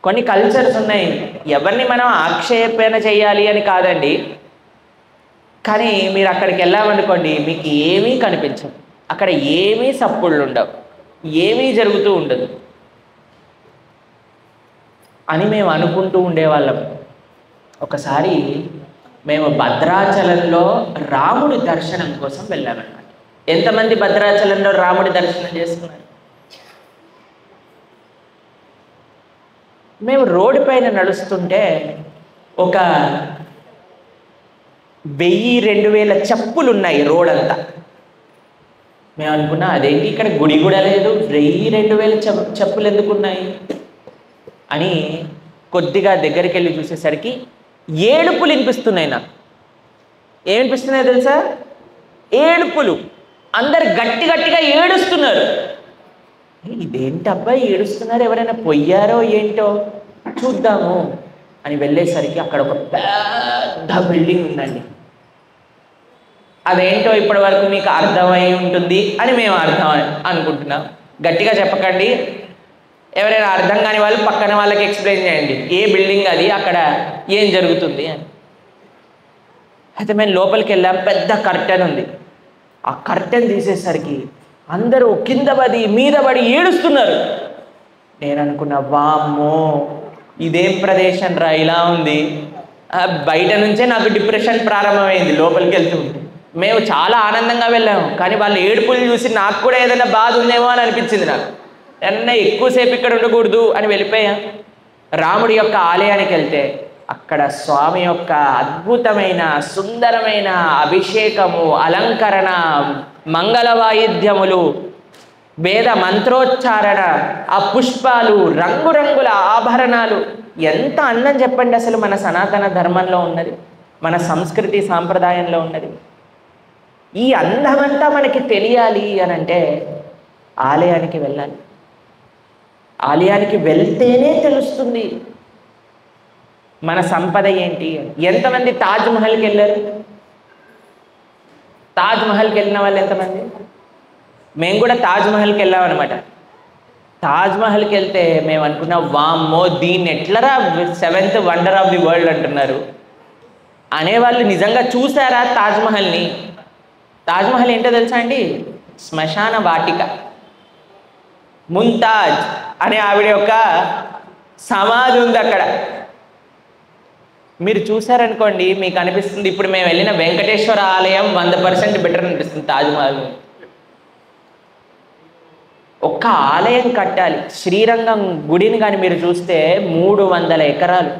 కొన్ని కల్చర్స్ ఉన్నాయి, ఎవరిని మనం ఆక్షేపణ చేయాలి అని కాదండి, కానీ మీరు అక్కడికి వెళ్ళామనుకోండి మీకు ఏమీ కనిపించదు. అక్కడ ఏమీ సప్పుళ్ళు ఉండవు, ఏమీ జరుగుతూ ఉండదు అని మేము అనుకుంటూ ఉండేవాళ్ళం. ఒకసారి మేము భద్రాచలంలో రాముడి దర్శనం కోసం వెళ్ళామన్నమాట. ఎంతమంది భద్రాచలంలో రాముడి దర్శనం చేసుకున్నారు? మేము రోడ్డు పైన నడుస్తుంటే ఒక 1000-2000 చెప్పులు ఉన్నాయి రోడ్ అంతా. మేము అనుకున్నా అదేంటి ఇక్కడ గుడి కూడా లేదు, 1000-2000 చెప్పులు ఎందుకు ఉన్నాయి అని కొద్దిగా దగ్గరికి వెళ్ళి చూసేసరికి ఏడుపులు వినిపిస్తున్నాయి. నాకు ఏమనిపిస్తున్నాయో తెలుసా? ఏడుపులు. అందరు గట్టి గట్టిగా ఏడుస్తున్నారు. ఇదేంటి అబ్బాయి ఏడుస్తున్నారు, ఎవరైనా పోయారో ఏంటో చూద్దాము అని వెళ్ళేసరికి అక్కడ ఒక పెద్ద బిల్డింగ్ ఉందండి. అదేంటో ఇప్పటి వరకు మీకు అర్థమై ఉంటుంది అని మేము అర్థం అనుకుంటున్నాం. గట్టిగా చెప్పకండి, ఎవరైనా అర్థం కాని వాళ్ళు పక్కన వాళ్ళకి ఎక్స్ప్లెయిన్ చేయండి ఏ బిల్డింగ్ అది, అక్కడ ఏం జరుగుతుంది అని. అయితే మేము లోపలికి వెళ్ళాం, పెద్ద కర్టెన్ ఉంది. ఆ కర్టెన్ తీసేసరికి అందరూ కింద పడి మీద పడి ఏడుస్తున్నారు. నేను అనుకున్నా వామ్మో ఇదేం ప్రదేశం రా ఇలా ఉంది. బయట నుంచే నాకు డిప్రెషన్ ప్రారంభమైంది లోపలికి వెళ్తూ ఉంటే. మేము చాలా ఆనందంగా వెళ్ళాము, కానీ వాళ్ళ ఏడుపులు చూసి నాకు కూడా ఏదైనా బాధ ఉందేమో అని అనిపించింది నాకు. ఏమన్నా ఎక్కువసేపు ఇక్కడ ఉండకూడదు అని వెళ్ళిపోయాం. రాముడి యొక్క ఆలయానికి వెళ్తే అక్కడ స్వామి యొక్క అద్భుతమైన సుందరమైన అభిషేకము, అలంకరణ, మంగళ వాయిద్యములు, వేద మంత్రోచ్చారణ, ఆ పుష్పాలు, రంగురంగుల ఆభరణాలు, ఎంత అందం చెప్పండి అసలు మన సనాతన ధర్మంలో ఉన్నది, మన సంస్కృతి సాంప్రదాయంలో ఉన్నది. ఈ అందమంతా మనకి తెలియాలి అని అంటే ఆలయానికి వెళ్ళాలి. ఆలయానికి వెళ్తేనే తెలుస్తుంది మన సంపద ఏంటి. ఎంతమంది తాజ్మహల్కి వెళ్ళారు? తాజ్మహల్కి వెళ్ళిన వాళ్ళు ఎంతమంది? మేము కూడా తాజ్మహల్కి వెళ్ళామన్నమాట. తాజ్మహల్కి వెళ్తే మేము అనుకున్నాం, వామ్మో దీన్ని ఎట్లరా 7th wonder of the world అంటున్నారు అనేవాళ్ళు నిజంగా చూసారా తాజ్మహల్ని? తాజ్మహల్ ఏంటో తెలుసా అండి? శ్మశాన వాటిక. ముంతాజ్ అనే ఆవిడ యొక్క సమాధి ఉంది అక్కడ. మీరు చూసారనుకోండి మీకు అనిపిస్తుంది ఇప్పుడు మేము వెళ్ళిన వెంకటేశ్వర ఆలయం 100% బెటర్ అనిపిస్తుంది తాజ్మహల్. ఒక్క ఆలయం కట్టాలి. శ్రీరంగం గుడిని కానీ మీరు చూస్తే 300 ఎకరాలు.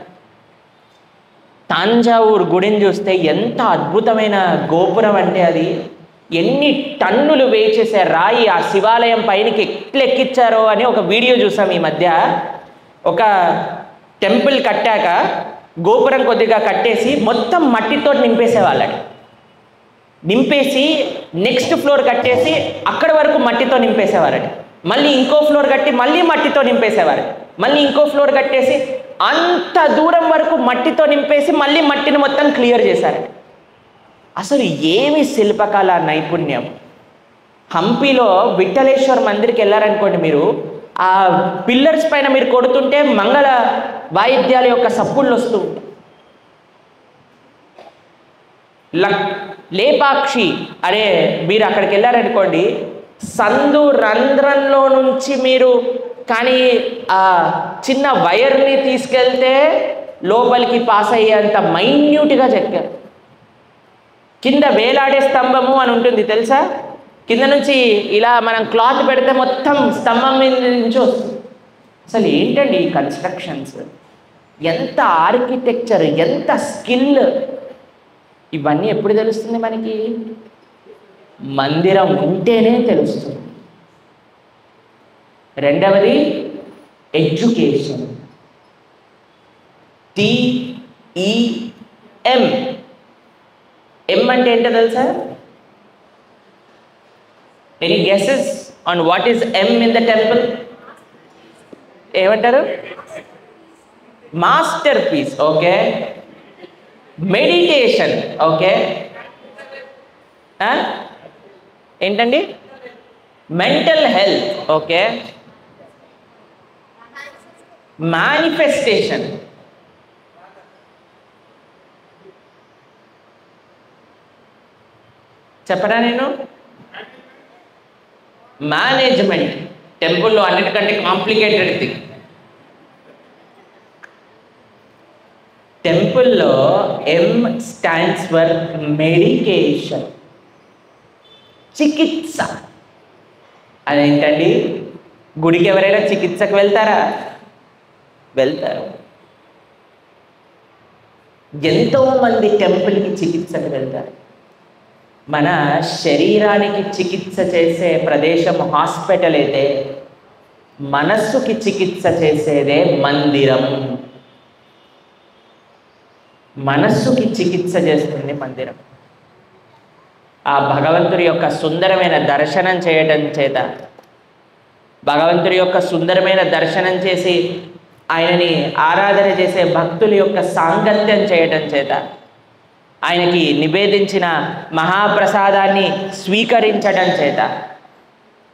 తంజావూరు గుడిని చూస్తే ఎంత అద్భుతమైన గోపురం అంటే అది ఎన్ని టన్నులు వేచేసే రాయి ఆ శివాలయం పైనకి ఎక్కిచ్చారో అని ఒక వీడియో చూసాం ఈ మధ్య. ఒక టెంపుల్ కట్టాక గోపురం కొద్దిగా కట్టేసి మొత్తం మట్టితో నింపేసేవాళ్ళని, నింపేసి నెక్స్ట్ ఫ్లోర్ కట్టేసి అక్కడి వరకు మట్టితో నింపేసేవారని, మళ్ళీ ఇంకో ఫ్లోర్ కట్టి మళ్ళీ మట్టితో నింపేసేవారు, మళ్ళీ ఇంకో ఫ్లోర్ కట్టేసి అంత దూరం వరకు మట్టితో నింపేసి మళ్ళీ మట్టిని మొత్తం క్లియర్ చేశారు. అసలు ఏమి శిల్పకళ నైపుణ్యం. హంపీలో విఠలేశ్వర మందిర్కి వెళ్ళారనుకోండి, మీరు ఆ పిల్లర్స్ పైన మీరు కొడుతుంటే మంగళ వాయిద్యాల యొక్క సప్పుళ్ళు వస్తూ ఉంటాయి. లేపాక్షి అరే మీరు అక్కడికి వెళ్ళారనుకోండి, సందు రంధ్రంలో నుంచి మీరు కానీ ఆ చిన్న వైర్ని తీసుకెళ్తే లోపలికి పాస్ అయ్యేంత మైన్యూట్గా చెక్కారు. కింద వేలాడే స్తంభము అని ఉంటుంది తెలుసా? కింద నుంచి ఇలా మనం క్లాత్ పెడితే మొత్తం స్తంభం మీద నుంచి వస్తుంది. అసలు ఏంటండి ఈ కన్స్ట్రక్షన్స్, ఎంత ఆర్కిటెక్చర్, ఎంత స్కిల్. ఇవన్నీ ఎప్పుడు తెలుస్తుంది మనకి? మందిరం ఉంటేనే తెలుస్తుంది. రెండవది ఎడ్యుకేషన్. TEM. ఎం అంటే ఏంటో తెలుసా? Any guesses on what is M in the temple? ఏమంటారు? Master piece. Okay. Meditation. Okay. ఏంటండి? Mental health. ఓకే. మేనిఫెస్టేషన్. చెప్పరా నేను? మేనేజ్మెంట్. టెంపుల్లో అన్నిటికంటే కాంప్లికేటెడ్ థింగ్. టెంపుల్లో ఎం స్టాండ్స్ ఫర్ మెడికేషన్, చికిత్స. అదేంటండి? గుడికి ఎవరైనా చికిత్సకు వెళ్తారా? వెళ్తారు. ఎంతోమంది టెంపుల్కి చికిత్సకు వెళ్తారు. మన శరీరానికి చికిత్స చేసే ప్రదేశం హాస్పిటల్ అయితే మనస్సుకి చికిత్స చేసేదే మందిరం. మనస్సుకి చికిత్స చేస్తుంది మందిరం. ఆ భగవంతుడి యొక్క సుందరమైన దర్శనం చేయడం చేత, భగవంతుడి యొక్క సుందరమైన దర్శనం చేసి ఆయనని ఆరాధన చేసే భక్తుల యొక్క సాంగత్యం చేయడం చేత, ఆయనకి నివేదించిన మహాప్రసాదాన్ని స్వీకరించడం చేత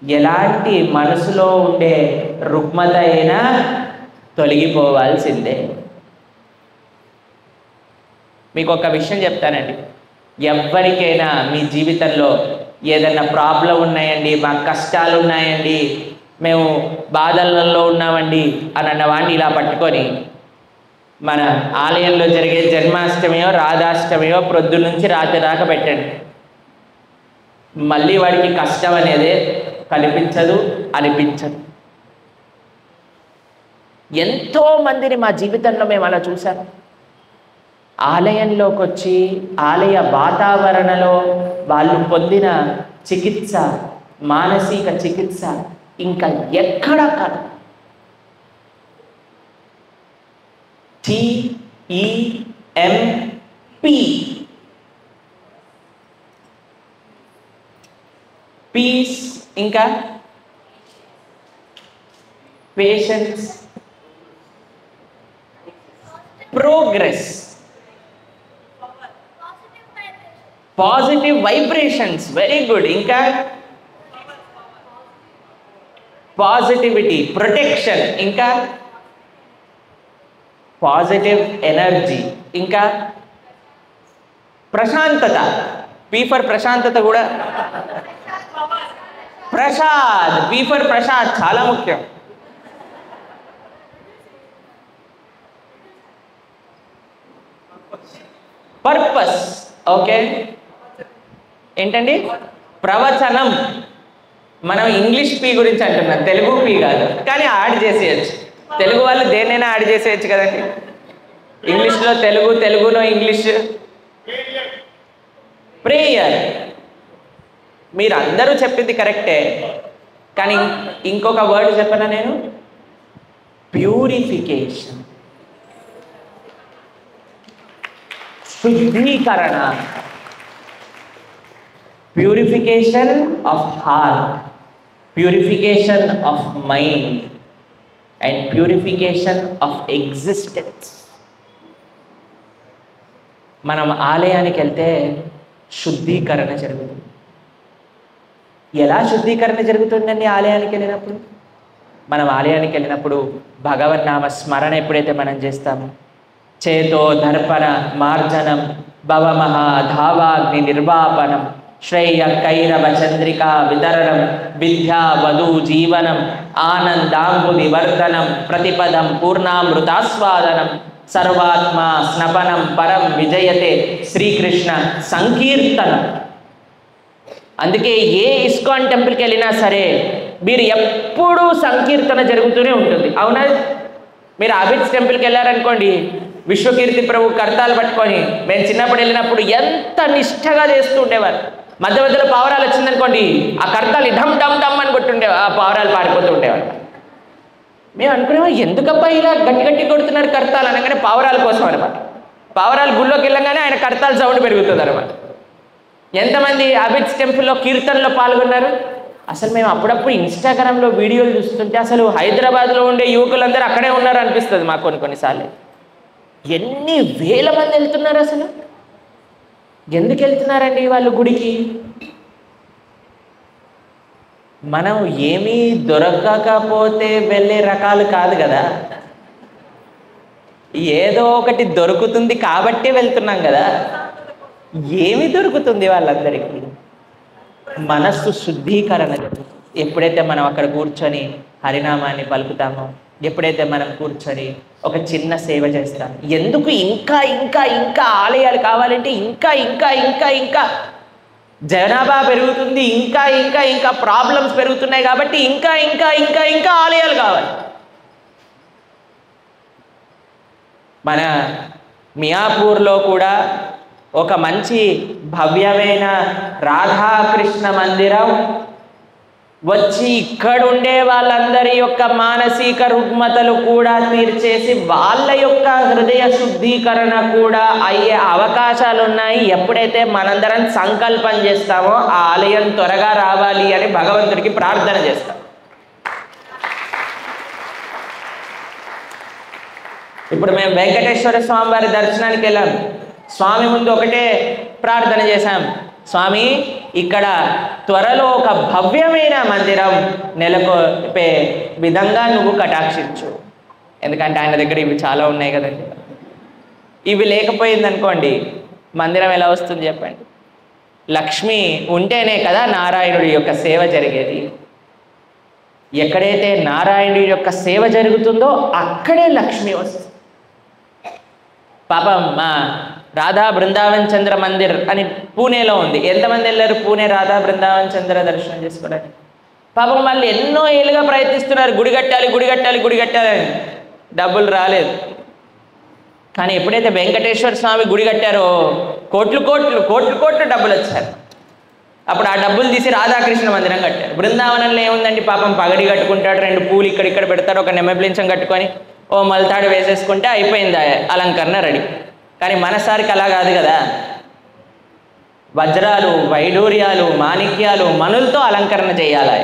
ఎలాంటి మనసులో ఉండే రుగ్మత అయినా తొలగిపోవాల్సిందే. మీకు ఒక విషయం చెప్తానండి. ఎవరికైనా మీ జీవితంలో ఏదైనా ప్రాబ్లం ఉన్నాయండి, మాకు కష్టాలు ఉన్నాయండి, మేము బాధలలో ఉన్నామండి అని అన్నవాడిని ఇలా పట్టుకొని మన ఆలయంలో జరిగే జన్మాష్టమియో రాధాష్టమియో ప్రొద్దు నుంచి రాత్రి దాకా పెట్టండి. మళ్ళీ వాడికి కష్టం అనేది కనిపించదు, అనిపించదు. ఎంతో మందిని మా జీవితంలో మేము అలా చూసాం. ఆలయంలోకి వచ్చి ఆలయ వాతావరణలో వాళ్ళు పొందిన చికిత్స, మానసిక చికిత్స ఇంకా ఎక్కడ కాదు. TEMP, పీస్, ఇంకా patience, progress, positive vibrations, very good, ఇంకా పాజిటివిటీ, ప్రొటెక్షన్, ఇంకా పాజిటివ్ ఎనర్జీ, ఇంకా ప్రశాంతత. పీ ఫర్ ప్రశాంతత కూడా, ప్రసాద్, పీ ఫర్ ప్రసాద్ చాలా ముఖ్యం. పర్పస్, ఓకే, ఏంటండి? ప్రవచనం. మనం ఇంగ్లీష్ పీ గురించి అంటున్నాం, తెలుగు పీ కాదు, కానీ యాడ్ చేసేయచ్చు. తెలుగు వాళ్ళు దేన్నైనా యాడ్ చేసేయచ్చు కదండి. ఇంగ్లీష్లో తెలుగు, తెలుగులో ఇంగ్లీష్. ప్రేయర్, మీరు అందరూ చెప్పింది కరెక్టే, కానీ ఇంకొక వర్డ్ చెప్పనా నేను? ప్యూరిఫికేషన్, శుద్ధీకరణ. Purification of heart, purification of mind and purification of existence. మనం ఆలయానికి వెళ్తే శుద్ధీకరణ జరుగుతుంది. ఎలా శుద్ధీకరణ జరుగుతుందండి ఆలయానికి వెళ్ళినప్పుడు? మనం ఆలయానికి వెళ్ళినప్పుడు భగవన్నామ స్మరణ ఎప్పుడైతే మనం చేస్తామో, చేతో దర్పణ మార్జనం భవమహ ధావాగ్ని నిర్వాపనం శ్రేయ కైరవ చంద్రికా వితరణం విద్యా వధూ జీవనం ఆనందాంబు నివర్ధనం ప్రతిపదం పూర్ణామృతాస్వాదనం సర్వాత్మ స్నపనం పరం విజయతే శ్రీకృష్ణ సంకీర్తనం. అందుకే ఏ ఇస్కాన్ టెంపుల్కి వెళ్ళినా సరే మీరు ఎప్పుడూ సంకీర్తన జరుగుతూనే ఉంటుంది. అవునా? మీరు అబిడ్స్ టెంపుల్కి వెళ్ళారనుకోండి, విశ్వకీర్తి ప్రభు కర్తాలు పట్టుకొని మేము చిన్నప్పుడు వెళ్ళినప్పుడు ఎంత నిష్ఠగా చేస్తూ ఉండేవారు. మధ్య మధ్యలో పావురాలు వచ్చిందనుకోండి, ఆ కర్తాలు డమ్ డమ్ డమ్ అని కొట్టుండే, ఆ పావురాలు పారిపోతూ ఉండేవారు. మేము అనుకునేవా ఎందుకబ్బా ఇలా గట్టి గట్టి కొడుతున్నారు కర్తాలు అనగానే పావురాల కోసం అనమాట. పావురాలు గుళ్ళోకి వెళ్ళగానే ఆయన కర్తాల సౌండ్ పెరుగుతుంది అనమాట. ఎంతమంది అబిడ్స్ టెంపుల్లో కీర్తనలో పాల్గొన్నారు? అసలు మేము అప్పుడప్పుడు ఇన్స్టాగ్రామ్లో వీడియోలు చూస్తుంటే అసలు హైదరాబాద్లో ఉండే యువకులందరూ అక్కడే ఉన్నారు అనిపిస్తుంది మాకు కొన్నిసార్లు. ఎన్ని వేల మంది వెళ్తున్నారు అసలు. ఎందుకు వెళ్తున్నారండి వాళ్ళు గుడికి? మనం ఏమీ దొరకకపోతే వెళ్ళే రకాలు కాదు కదా, ఏదో ఒకటి దొరుకుతుంది కాబట్టే వెళ్తున్నాం కదా. ఏమి దొరుకుతుంది వాళ్ళందరికీ? మనస్సు శుద్ధీకరణ జరుగుతుంది ఎప్పుడైతే మనం అక్కడ కూర్చొని హరినామాన్ని పలుకుతామో, ఎప్పుడైతే మనం కూర్చొని ఒక చిన్న సేవ చేస్తాం. ఎందుకు ఇంకా ఇంకా ఇంకా ఆలయాలు కావాలంటే ఇంకా ఇంకా ఇంకా ఇంకా జనాభా పెరుగుతుంది, ఇంకా ఇంకా ఇంకా ప్రాబ్లమ్స్ పెరుగుతున్నాయి కాబట్టి ఇంకా ఇంకా ఇంకా ఇంకా ఆలయాలు కావాలి. మన మియాపూర్లో కూడా ఒక మంచి భవ్యమైన రాధాకృష్ణ మందిరం వచ్చి ఇక్కడ ఉండే వాళ్ళందరి యొక్క మానసిక రుగ్మతలు కూడా తీర్చేసి వాళ్ళ యొక్క హృదయ శుద్ధీకరణ కూడా అయ్యే అవకాశాలు ఉన్నాయి. ఎప్పుడైతే మనందరం సంకల్పం చేస్తామో ఆ ఆలయం త్వరగా రావాలి అని భగవంతుడికి ప్రార్థన చేస్తాం. ఇప్పుడు మేము వెంకటేశ్వర స్వామి వారి దర్శనానికి వెళ్ళాం. స్వామి ముందు ఒకటే ప్రార్థన చేశాం, స్వామి ఇక్కడ త్వరలో ఒక భవ్యమైన మందిరం నెలకొల్పే విధంగా నువ్వు కటాక్షించు. ఎందుకంటే ఆయన దగ్గర ఇవి చాలా ఉన్నాయి కదండి. ఇవి లేకపోయిందనుకోండి మందిరం ఎలా వస్తుంది చెప్పండి? లక్ష్మి ఉంటేనే కదా నారాయణుడి యొక్క సేవ జరిగేది. ఎక్కడైతే నారాయణుడి యొక్క సేవ జరుగుతుందో అక్కడే లక్ష్మి వస్తుంది. పాపం మా రాధా బృందావన్ చంద్ర మందిర్ అని పూణేలో ఉంది. ఎంతమంది వెళ్ళారు పూణే రాధా బృందావన్ చంద్ర దర్శనం చేసుకోవడానికి? పాపం వాళ్ళు ఎన్నో ఏళ్ళుగా ప్రయత్నిస్తున్నారు గుడి కట్టాలి గుడి కట్టాలి గుడి కట్టాలని. డబ్బులు రాలేదు. కానీ ఎప్పుడైతే వెంకటేశ్వర స్వామి గుడి కట్టారో కోట్లు కోట్లు కోట్లు కోట్లు డబ్బులు వచ్చారు. అప్పుడు ఆ డబ్బులు తీసి రాధాకృష్ణ మందిరం కట్టారు. బృందావనంలో ఏముందండి, పాపం పగడి కట్టుకుంటాడు, 2 పూలు ఇక్కడిక్కడ పెడతాడు, ఒక నెమ్మప్లించం కట్టుకొని ఓ మల్తాడు వేసేసుకుంటే అయిపోయింది, అలంకరణ రెడీ. కానీ మనసారికి అలా కాదు కదా, వజ్రాలు, వైడూర్యాలు, మాణిక్యాలు, మనులతో అలంకరణ చేయాలి.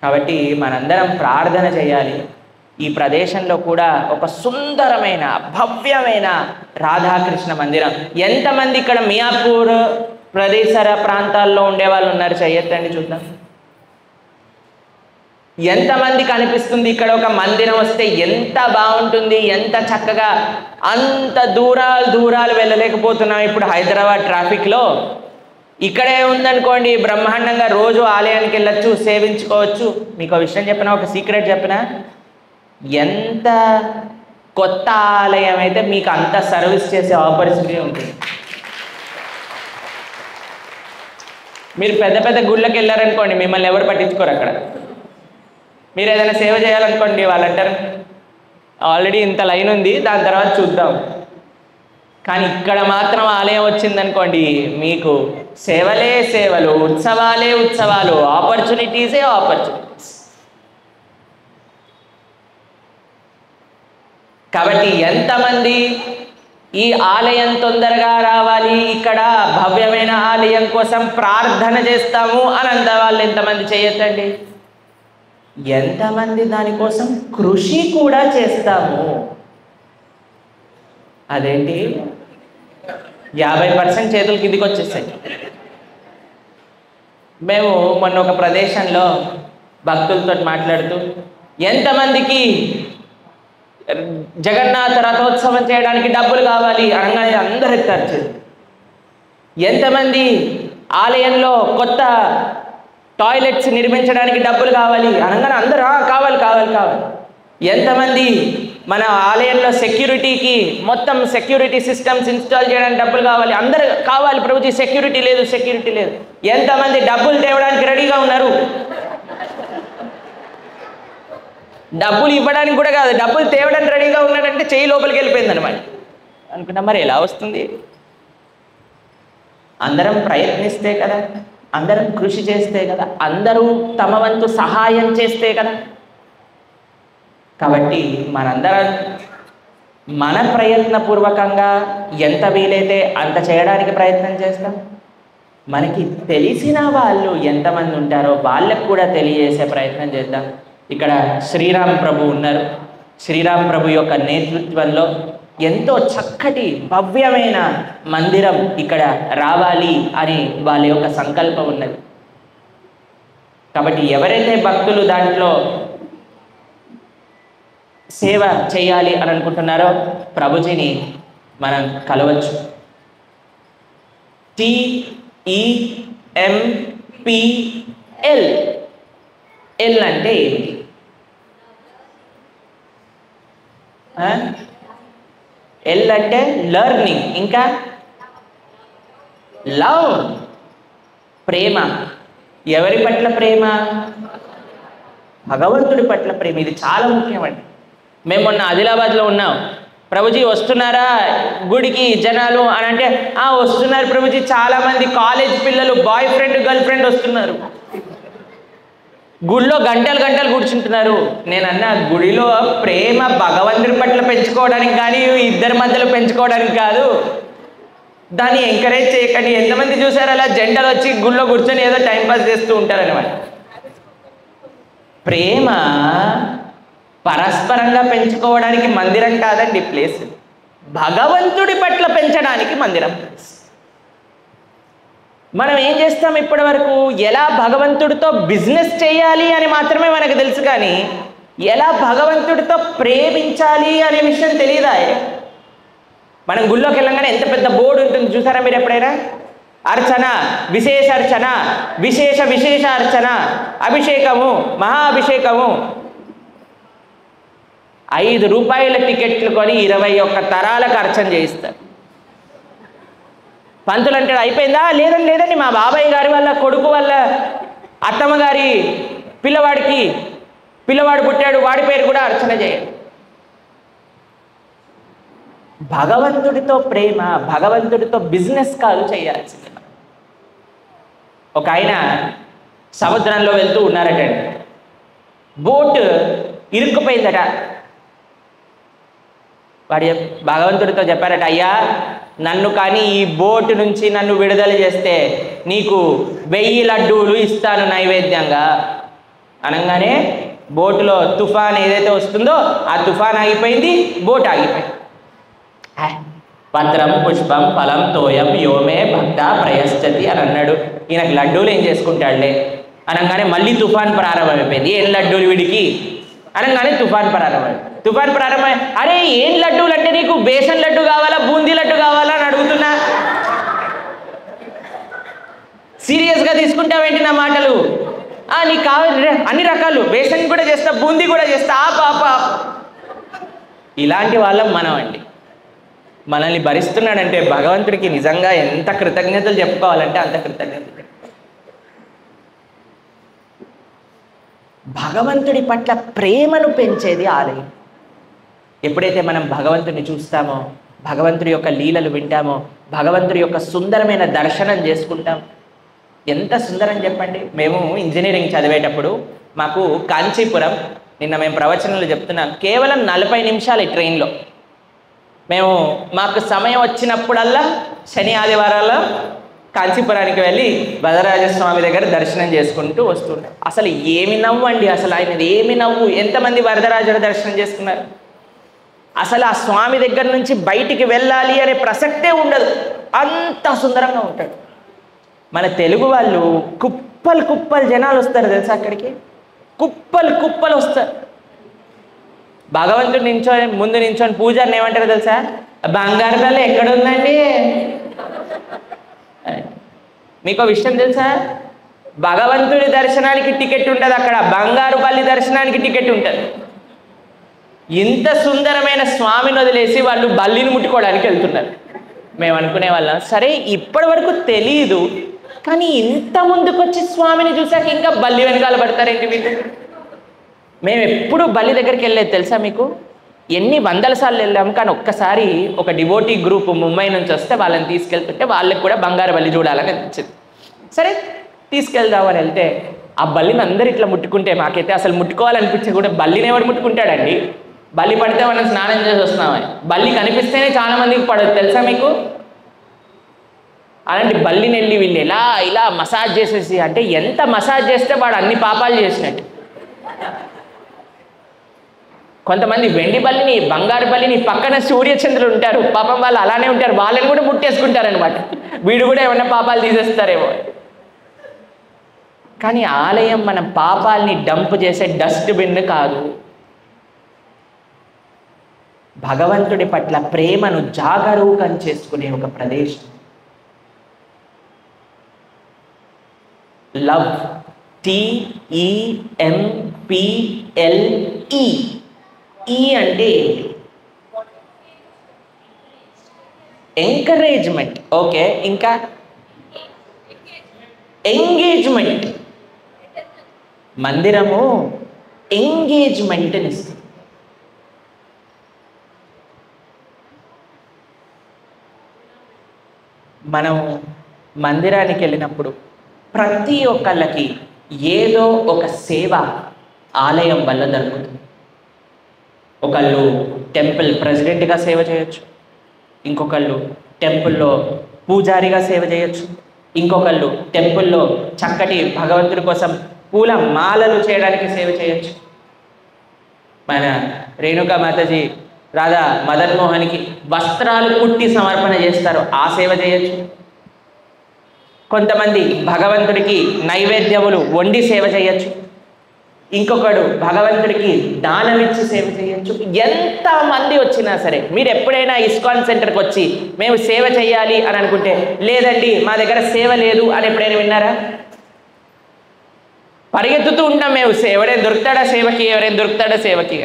కాబట్టి మనందరం ప్రార్థన చేయాలి. ఈ ప్రదేశంలో కూడా ఒక సుందరమైన భవ్యమైన రాధాకృష్ణ మందిరం. ఎంతమంది ఇక్కడ మియాపూర్ ప్రదేశర ప్రాంతాల్లో ఉండేవాళ్ళు ఉన్నారు? చెయ్యొద్దండి చూద్దాం. ఎంతమంది కనిపిస్తుంది ఇక్కడ ఒక మందిరం వస్తే ఎంత బాగుంటుంది, ఎంత చక్కగా. అంత దూరాలు వెళ్ళలేకపోతున్నాం ఇప్పుడు హైదరాబాద్ ట్రాఫిక్లో. ఇక్కడే ఉందనుకోండి బ్రహ్మాండంగా రోజు ఆలయానికి వెళ్ళొచ్చు, సేవించుకోవచ్చు. మీకు విషయం చెప్పినా, ఒక సీక్రెట్ చెప్పినా, ఎంత కొత్త ఆలయం అయితే మీకు అంత సర్వీస్ చేసే ఆపర్చునిటీ ఉంటుంది. మీరు పెద్ద పెద్ద గుళ్ళకి వెళ్ళారనుకోండి, మిమ్మల్ని ఎవరు పట్టించుకోరు. అక్కడ మీరు ఏదైనా సేవ చేయాలనుకోండి, వాళ్ళు అంటారు ఆల్రెడీ ఇంత లైన్ ఉంది, దాని తర్వాత చూద్దాం. కానీ ఇక్కడ మాత్రం ఆలయం వచ్చిందనుకోండి, మీకు సేవలే సేవలు, ఉత్సవాలే ఉత్సవాలు, ఆపర్చునిటీసే ఆపర్చునిటీస్. కాబట్టి ఎంతమంది ఈ ఆలయం తొందరగా రావాలి, ఇక్కడ భవ్యమైన ఆలయం కోసం ప్రార్థన చేస్తాము అని అంత వాళ్ళు ఎంతమంది చేయొద్దండి. ఎంతమంది దానికోసం కృషి కూడా చేస్తాము. అదేంటి 50% చేతులు కిందికి వచ్చేసాయి. మేము మొన్న ఒక ప్రదేశంలో భక్తులతో మాట్లాడుతూ, ఎంతమందికి జగన్నాథ రథోత్సవం చేయడానికి డబ్బులు కావాలి అనగానే అందరూ ఎత్తారు. ఎంతమంది ఆలయంలో కొత్త టాయిలెట్స్ నిర్మించడానికి డబ్బులు కావాలి అనగానే అందరూ కావాలి కావాలి కావాలి. ఎంతమంది మన ఆలయంలో సెక్యూరిటీకి మొత్తం సెక్యూరిటీ సిస్టమ్స్ ఇన్స్టాల్ చేయడానికి డబ్బులు కావాలి, అందరూ కావాలి ప్రభుజీ, సెక్యూరిటీ లేదు సెక్యూరిటీ లేదు. ఎంతమంది డబ్బులు తేవడానికి రెడీగా ఉన్నారు, డబ్బులు ఇవ్వడానికి కూడా కాదు, డబ్బులు తేవడానికి రెడీగా ఉన్నాడంటే చెయ్యి లోపలికి వెళ్ళిపోయింది అనమాట. అనుకున్నా మరి ఎలా వస్తుంది? అందరం ప్రయత్నిస్తే కదా, అందరం కృషి చేస్తే కదా, అందరూ తమ వంతు సహాయం చేస్తే కదా. కాబట్టి మనందరం మన ప్రయత్నపూర్వకంగా ఎంత వీలైతే అంత చేయడానికి ప్రయత్నం చేస్తాం. మనకి తెలిసిన వాళ్ళు ఎంతమంది ఉంటారో వాళ్ళకు కూడా తెలియజేసే ప్రయత్నం చేద్దాం. ఇక్కడ శ్రీరామ్ ప్రభు ఉన్నారు. శ్రీరామ్ ప్రభు యొక్క నేతృత్వంలో ఎంతో చక్కటి భవ్యమైన మందిరం ఇక్కడ రావాలి అని వాళ్ళ యొక్క సంకల్పం ఉన్నది. కాబట్టి ఎవరైతే భక్తులు దాంట్లో సేవ చేయాలి అని అనుకుంటున్నారో ప్రభుజీని మనం కలవచ్చు. TEMPL. ఎల్ అంటే ఏంటి? ఎల్ అంటే లెర్నింగ్, ఇంకా లవ్, ప్రేమ. ఎవరి పట్ల ప్రేమ? భగవంతుడి పట్ల ప్రేమ. ఇది చాలా ముఖ్యమండి. మేము మొన్న ఆదిలాబాద్లో ఉన్నాం. ప్రభుజీ వస్తున్నారా గుడికి జనాలు అని అంటే, వస్తున్నారు ప్రభుజీ, చాలామంది కాలేజ్ పిల్లలు, బాయ్ ఫ్రెండ్ గర్ల్ ఫ్రెండ్ వస్తున్నారు, గుడిలో గంటలు గంటలు కూర్చుంటున్నారు. నేను అన్నా, గుడిలో ప్రేమ భగవంతుడి పట్ల పెంచుకోవడానికి కానీ ఇద్దరి మధ్యలో పెంచుకోవడానికి కాదు. దాన్ని ఎంకరేజ్ చేయకండి. ఎంతమంది చూసారు అలా జెండలు వచ్చి గుడిలో కూర్చొని ఏదో టైంపాస్ చేస్తూ ఉంటారనమాట. ప్రేమ పరస్పరంగా పెంచుకోవడానికి మందిరం కాదండి ప్లేస్, భగవంతుడి పట్ల పెంచడానికి మందిరం ప్లేస్. మనం ఏం చేస్తాం ఇప్పటి వరకు? ఎలా భగవంతుడితో బిజినెస్ చేయాలి అని మాత్రమే మనకు తెలుసు, కానీ ఎలా భగవంతుడితో ప్రేమించాలి అనే విషయం తెలియదా? మనం గుళ్ళోకి వెళ్ళంగానే ఎంత పెద్ద బోర్డు ఉంటుంది చూసారా మీరు ఎప్పుడైనా? అర్చన, విశేష అర్చన, విశేష అర్చన, అభిషేకము, మహాభిషేకము. 5 రూపాయల టికెట్లు కొని 21 తరాలకు అర్చన చేయిస్తారు. పంతులు అంటాడు అయిపోయిందా? లేదండి మా బాబాయ్ గారి వాళ్ళ కొడుకు వాళ్ళ అత్తమ్మ గారి పిల్లవాడికి పిల్లవాడు పుట్టాడు, వాడి పేరు కూడా అర్చన చేయాలి. భగవంతుడితో ప్రేమ, భగవంతుడితో బిజినెస్ కాదు చేయాల్సింది. ఒక ఆయన సముద్రంలో వెళ్తూ ఉన్నారటండి. బోట్ ఇరుక్కుపోయిందట. వాడు భగవంతుడితో చెప్పారట, అయ్యా నన్ను కానీ ఈ బోటు నుంచి నన్ను విడుదల చేస్తే నీకు 1000 లడ్డూలు ఇస్తాను నైవేద్యంగా. అనగానే బోటులో తుఫాన్ ఏదైతే వస్తుందో ఆ తుఫాన్ ఆగిపోయింది, బోట్ ఆగిపోయింది. పత్రం పుష్పం ఫలం తోయం యోమే భక్త ప్రయశ్చతి అని అన్నాడు. ఈయనకు లడ్డూలు ఏం చేసుకుంటాడులే అనగానే మళ్ళీ తుఫాన్ ప్రారంభమైపోయింది. ఏం లడ్డూలు వీడికి అనగానే తుఫాన్ ప్రారంభమై అరే ఏం లడ్డూలు అంటే నీకు బేసన్ లడ్డు కావాలా బూందీ లడ్డు కావాలా అని అడుగుతున్నా, సీరియస్గా తీసుకుంటావేంటి నా మాటలు? నీకు కావాలి అన్ని రకాలు, బేసన్ కూడా చేస్తా, బూందీ కూడా చేస్తా, ఆప. ఇలాంటి వాళ్ళం మనం అండి. మనల్ని భరిస్తున్నాడంటే భగవంతుడికి నిజంగా ఎంత కృతజ్ఞతలు చెప్పుకోవాలంటే అంత కృతజ్ఞతలు. భగవంతుడి పట్ల ప్రేమను పెంచేది ఆలయం. ఎప్పుడైతే మనం భగవంతుని చూస్తామో, భగవంతుడి యొక్క లీలలు వింటామో, భగవంతుడి యొక్క సుందరమైన దర్శనం చేసుకుంటాం. ఎంత సుందరం చెప్పండి. మేము ఇంజనీరింగ్ చదివేటప్పుడు మాకు కాంచీపురం, నిన్న మేము ప్రవచనాలు చెప్తున్నాం, కేవలం 40 నిమిషాలు ఈ ట్రైన్లో. మాకు సమయం వచ్చినప్పుడల్లా శని ఆదివారాల్లో కాంచీపురానికి వెళ్ళి వరదరాజస్వామి దగ్గర దర్శనం చేసుకుంటూ వస్తుంటాం. అసలు ఏమి నవ్వు అండి, అసలు ఆయనది ఏమి నవ్వు. ఎంతమంది వరదరాజుల దర్శనం చేసుకున్నారు? అసలు ఆ స్వామి దగ్గర నుంచి బయటికి వెళ్ళాలి అనే ప్రసక్తే ఉండదు, అంత సుందరంగా ఉంటాడు. మన తెలుగు వాళ్ళు కుప్పలు జనాలు వస్తారు తెలుసా అక్కడికి, కుప్పలు వస్తారు. భగవంతుడు ముందు నించొని పూజారిని ఏమంటారు తెలుసా? బంగారు బల్లి ఎక్కడుందండి? మీకు విషయం తెలుసా? భగవంతుడి దర్శనానికి టికెట్ ఉంటుంది అక్కడ, బంగారు బల్లి దర్శనానికి టికెట్ ఉంటుంది. ఇంత సుందరమైన స్వామిని వదిలేసి వాళ్ళు బల్లిని ముట్టుకోవడానికి వెళ్తున్నారు. మేము అనుకునే వాళ్ళం, సరే ఇప్పటి వరకు తెలియదు కానీ ఇంత ముందుకొచ్చి స్వామిని చూసాక ఇంకా బల్లి వెనకాల పడతారేంటి వీళ్ళు? మేము ఎప్పుడు బల్లి దగ్గరికి వెళ్ళేది తెలుసా మీకు? ఎన్ని వందల సార్లు వెళ్ళాము, కానీ ఒక్కసారి ఒక డివోటీ గ్రూప్ ముంబై నుంచి వస్తే వాళ్ళని తీసుకెళ్తుంటే వాళ్ళకి కూడా బంగారు బల్లి చూడాలని అనిపించింది. సరే తీసుకెళ్దామని వెళ్తే ఆ బల్లిని అందరు ఇట్లా ముట్టుకుంటే మాకైతే అసలు ముట్టుకోవాలనిపించే కూడా, బల్లిని ఎవరు ముట్టుకుంటాడండి? బల్లి పడితే మనం స్నానం చేసి వస్తున్నామని, బల్లి కనిపిస్తేనే చాలా మందికి పడదు తెలుసా మీకు? అలాంటి బల్లిని వెళ్ళి వీళ్ళు ఇలా మసాజ్ చేసేసి, అంటే ఎంత మసాజ్ చేస్తే వాడు అన్ని పాపాలు చేసినట్టు. కొంతమంది వెండి బల్లిని, బంగారు బల్లిని, పక్కన సూర్యచంద్రులు ఉంటారు పాపం, వాళ్ళు అలానే ఉంటారు, వాళ్ళని కూడా ముట్టేసుకుంటారనమాట. వీడు కూడా ఏమన్నా పాపాలు తీసేస్తారేమో. కానీ ఆలయం మన పాపాలని డంప్ చేసే డస్ట్బిన్ కాదు. భగవంతుడి పట్ల ప్రేమను జాగరూకం చేసుకునే ఒక ప్రదేశం. Love, TEMPLE. ఈ అంటే ఎంకరేజ్మెంట్. ఓకే, ఇంకా ఎంగేజ్మెంట్. మందిరము ఎంగేజ్మెంట్ని ఇస్తుంది. మనం మందిరానికి వెళ్ళినప్పుడు ప్రతి ఒక్కళ్ళకి ఏదో ఒక సేవ ఆలయం వల్ల జరుగుతుంది. ఒకళ్ళు టెంపుల్ ప్రెసిడెంట్గా సేవ చేయొచ్చు, ఇంకొకళ్ళు టెంపుల్లో పూజారిగా సేవ చేయొచ్చు, ఇంకొకళ్ళు టెంపుల్లో చక్కటి భగవంతుడి కోసం పూల మాలలు చేయడానికి సేవ చేయొచ్చు. మన రేణుకా మాతాజీ రాధా మదన్ మోహన్కి వస్త్రాలు కుట్టి సమర్పణ చేస్తారు, ఆ సేవ చేయొచ్చు. కొంతమంది భగవంతుడికి నైవేద్యములు వండి సేవ చేయొచ్చు, ఇంకొకడు భగవంతుడికి దానమిచ్చి సేవ చేయొచ్చు. ఎంతమంది వచ్చినా సరే, మీరు ఎప్పుడైనా ఇస్కాన్ సెంటర్కి వచ్చి మేము సేవ చేయాలి అని అనుకుంటే, లేదండి మా దగ్గర సేవ లేదు అని ఎప్పుడైనా విన్నారా? పరిగెత్తుతూ ఉంటాం మేము, ఎవరైనా దొరుకుతాడా సేవకి.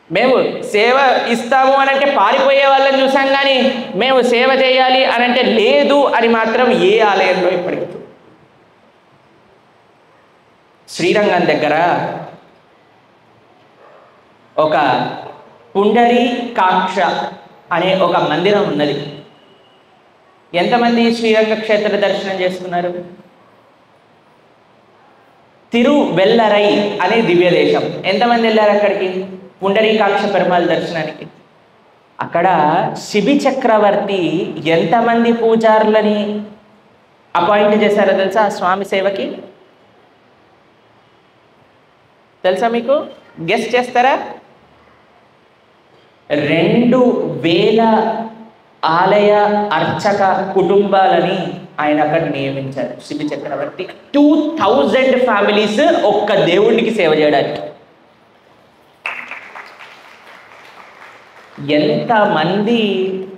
మేము సేవ ఇస్తాము అని అంటే పారిపోయే వాళ్ళని చూసాం, కానీ మేము సేవ చేయాలి అని అంటే లేదు అని మాత్రం ఏ ఆలయంలో ఇప్పటికీ. శ్రీరంగం దగ్గర ఒక పుండరీకాక్ష అనే ఒక మందిరం ఉన్నది. ఎంతమంది శ్రీరంగ క్షేత్ర దర్శనం చేసుకున్నారు? తిరువెల్లరై అనే దివ్య దేశం. ఎంతమంది వెళ్ళారు అక్కడికి పుండరీకాక్ష పెరుమాళ్ దర్శనానికి? అక్కడ శిబి చక్రవర్తి ఎంతమంది పూజారులని అపాయింట్ చేశారో తెలుసా? ఆ స్వామి సేవకి తెలుసా మీకు? గెస్ట్ చేస్తారా? 2000 ఆలయ అర్చక కుటుంబాలని ఆయన అక్కడ నియమించారు శిబి చక్రవర్తి. 2000 ఫ్యామిలీస్ ఒక్క దేవుడికి సేవ చేయడానికి. ఎంతమంది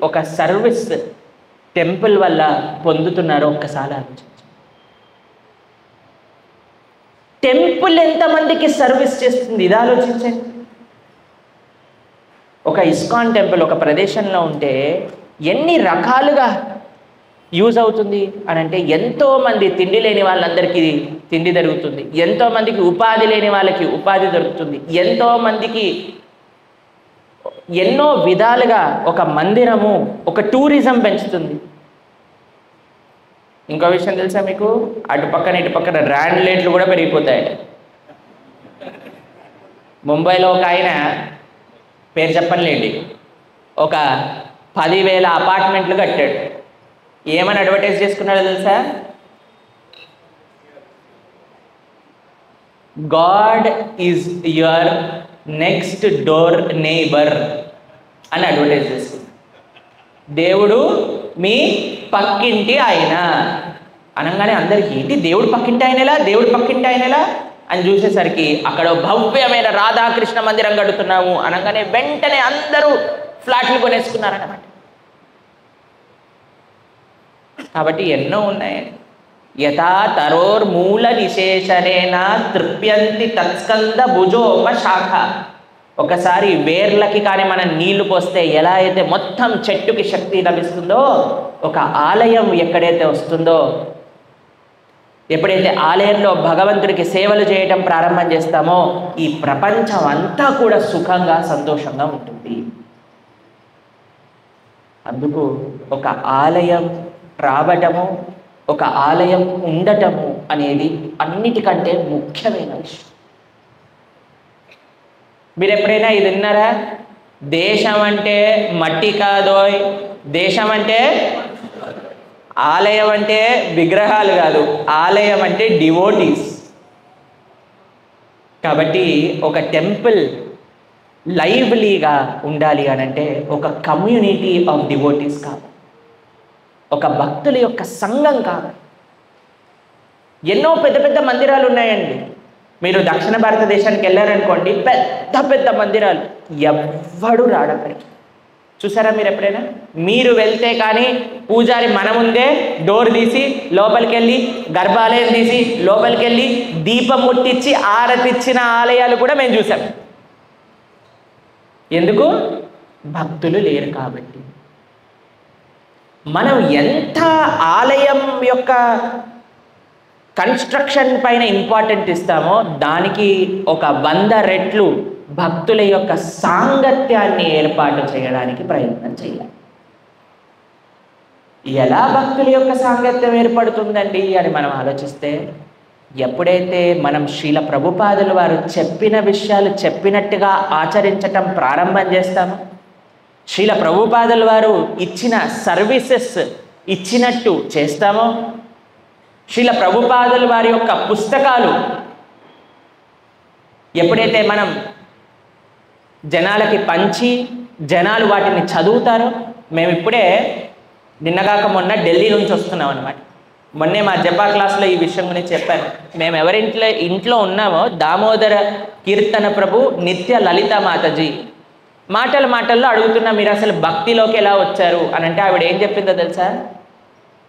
ఒక సర్వీస్ టెంపుల్ వల్ల పొందుతున్నారో ఒక్కసారి ఆలోచించండి. టెంపుల్ ఎంతమందికి సర్వీస్ చేస్తుంది ఇది ఆలోచించండి. ఒక ఇస్కాన్ టెంపుల్ ఒక ప్రదేశంలో ఉంటే ఎన్ని రకాలుగా యూజ్ అవుతుంది అని అంటే, ఎంతోమంది తిండి లేని వాళ్ళందరికీ తిండి దొరుకుతుంది, ఎంతోమందికి ఉపాధి లేని వాళ్ళకి ఉపాధి దొరుకుతుంది, ఎంతోమందికి ఎన్నో విధాలుగా ఒక మందిరము ఒక టూరిజం పెంచుతుంది. ఇంకో విషయం తెలుసా మీకు? అటు పక్కన ఇటు పక్కన ర్యాండ్ రేట్లు కూడా పెరిగిపోతాయి. ముంబైలో ఒక ఆయన, పేరు చెప్పనులేండి, ఒక 10,000 అపార్ట్మెంట్లు కట్టాడు. ఏమని అడ్వర్టైజ్ చేసుకున్నాడో తెలుసా? God is your next door neighbour అని అడ్వర్టైజ్ చేసుకున్నాడు. దేవుడు మీ పక్కింటి ఆయన అనగానే అందరికీ ఏంటి దేవుడు పక్కింటి ఆయనలా, దేవుడు పక్కింటి ఆయనలా అని చూసేసరికి అక్కడ భవ్యమైన రాధాకృష్ణ మందిరం కడుతున్నాము అనగానే వెంటనే అందరూ ఫ్లాట్లు కొనేసుకున్నారన్నమాట. కాబట్టి ఎన్నో ఉన్నాయండి. యథా తరోర్మూల నిశేషనేన తృప్యంతి తత్స్కంద భుజోపశాఖ. ఒకసారి వేర్లకి కానీ మనం నీళ్లు పోస్తే ఎలా అయితే మొత్తం చెట్టుకి శక్తి లభిస్తుందో, ఒక ఆలయం ఎక్కడైతే వస్తుందో, ఎప్పుడైతే ఆలయంలో భగవంతుడికి సేవలు చేయటం ప్రారంభం చేస్తామో ఈ ప్రపంచం అంతా కూడా సుఖంగా సంతోషంగా ఉంటుంది. అందుకు ఒక ఆలయం రావటము, ఒక ఆలయం ఉండటము అనేది అన్నిటికంటే ముఖ్యమైన విషయం. మీరు ఎప్పుడైనా ఇది విన్నారా? దేశం అంటే మట్టి కాదోయ్, దేశం అంటే, ఆలయం అంటే విగ్రహాలు కాదు, ఆలయం అంటే డివోటీస్. కాబట్టి ఒక టెంపుల్ లైవ్లీగా ఉండాలి అని అంటే ఒక కమ్యూనిటీ ఆఫ్ డివోటీస్ కాదు, ఒక భక్తుల యొక్క సంఘం కాదు. ఎన్నో పెద్ద పెద్ద మందిరాలు ఉన్నాయండి. మీరు దక్షిణ భారతదేశానికి వెళ్ళారనుకోండి, పెద్ద పెద్ద మందిరాలు, ఎవ్వడు రాడక్కడికి. చూసారా మీరు ఎప్పుడైనా? మీరు వెళ్తే కానీ పూజారి మన ముందే డోర్ తీసి లోపలికి వెళ్ళి, గర్భాలయం తీసి లోపలికి వెళ్ళి దీపం ముట్టించి ఆరతిచ్చిన ఆలయాలు కూడా మేము చూసాం. ఎందుకు? భక్తులు లేరు కాబట్టి. మనం ఎంత ఆలయం యొక్క కన్స్ట్రక్షన్ పైన ఇంపార్టెంట్ ఇస్తామో దానికి ఒక 100 రెట్లు భక్తుల యొక్క సాంగత్యాన్ని ఏర్పాటు చేయడానికి ప్రయత్నం చేయాలి. ఎలా భక్తుల యొక్క సాంగత్యం ఏర్పడుతుందండి అని మనం ఆలోచిస్తే, ఎప్పుడైతే మనం శ్రీల ప్రభుపాదుల వారు చెప్పిన విషయాలు చెప్పినట్టుగా ఆచరించటం ప్రారంభం చేస్తామో, శ్రీల ప్రభుపాదుల వారు ఇచ్చిన సర్వీసెస్ ఇచ్చినట్టు చేస్తామో, శ్రీల ప్రభుపాదుల వారి యొక్క పుస్తకాలు ఎప్పుడైతే మనం జనాలకి పంచి జనాలు వాటిని చదువుతారో, మేము ఇప్పుడే నిన్నగాక మొన్న ఢిల్లీ నుంచి వస్తున్నాం అన్నమాట. మొన్నే మా జపా క్లాస్లో ఈ విషయం గురించి చెప్పాను. మేము ఇంట్లో ఉన్నామో దామోదర కీర్తన ప్రభు నిత్య లలిత మాతాజీ మాటల్లో అడుగుతున్నా, మీరు అసలు భక్తిలోకి ఎలా వచ్చారు అని అంటే ఆవిడ ఏం చెప్పిందో తెలుసా?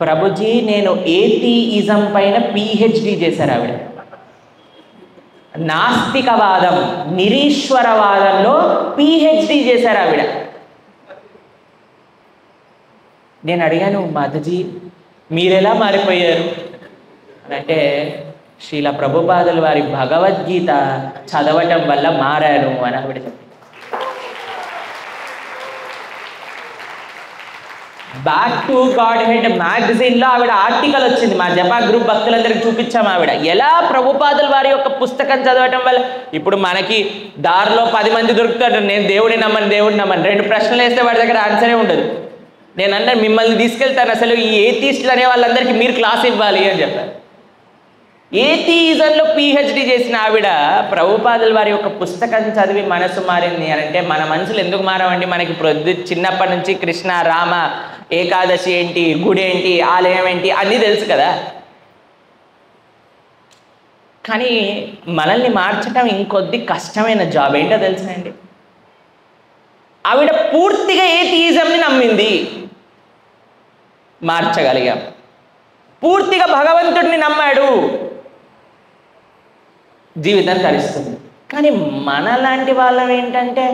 ప్రభుజీ, నేను ఏథీయిజం పైన PhD చేశారు ఆవిడ. నాస్తికవాదం, నిరీశ్వరవాదంలో PhD చేశారు ఆవిడ. నేను అడిగాను, మాతాజీ మీరెలా మారిపోయారు అని అంటే, శ్రీల ప్రభుపాదుల వారి భగవద్గీత చదవటం వల్ల మారాను అని ఆవిడ చెప్పింది. బ్యాక్ టు గాడ్ హెడ్ మ్యాగజైన్లో ఆవిడ ఆర్టికల్ వచ్చింది. మా జపా గ్రూప్ భక్తులందరికీ చూపించాము. ఆవిడ ఎలా ప్రభుపాదుల వారి యొక్క పుస్తకం చదవటం వల్ల ఇప్పుడు మనకి దారిలో 10 మంది దొరుకుతాడు, నేను దేవుడిని నమ్మను 2 ప్రశ్నలు వేస్తే వాడి దగ్గర ఆన్సరే ఉండదు. నేను అన్నా మిమ్మల్ని తీసుకెళ్తాను, అసలు ఈ ఏథీస్టులు అనే వాళ్ళందరికీ మీరు క్లాస్ ఇవ్వాలి అని చెప్పారు. ఏథీజంలో PhD చేసిన ఆవిడ ప్రభుపాదుల వారి యొక్క పుస్తకం చదివి మనసు మారింది అని అంటే మన మనసులు ఎందుకు మారవండి? మనకి చిన్నప్పటి నుంచి కృష్ణ రామ ఏకాదశి ఏంటి, గుడి ఏంటి, ఆలయం ఏంటి అన్నీ తెలుసు కదా. కానీ మనల్ని మార్చడం ఇంకొద్ది కష్టమైన జాబ్. ఏంటో తెలుసునండి, ఆవిడ పూర్తిగా ఏథీజంని నమ్మింది, మార్చగలిగాం. పూర్తిగా భగవంతుడిని నమ్మాడు, జీవితం తరిస్తుంది. కానీ మనలాంటి వాళ్ళం ఏంటంటే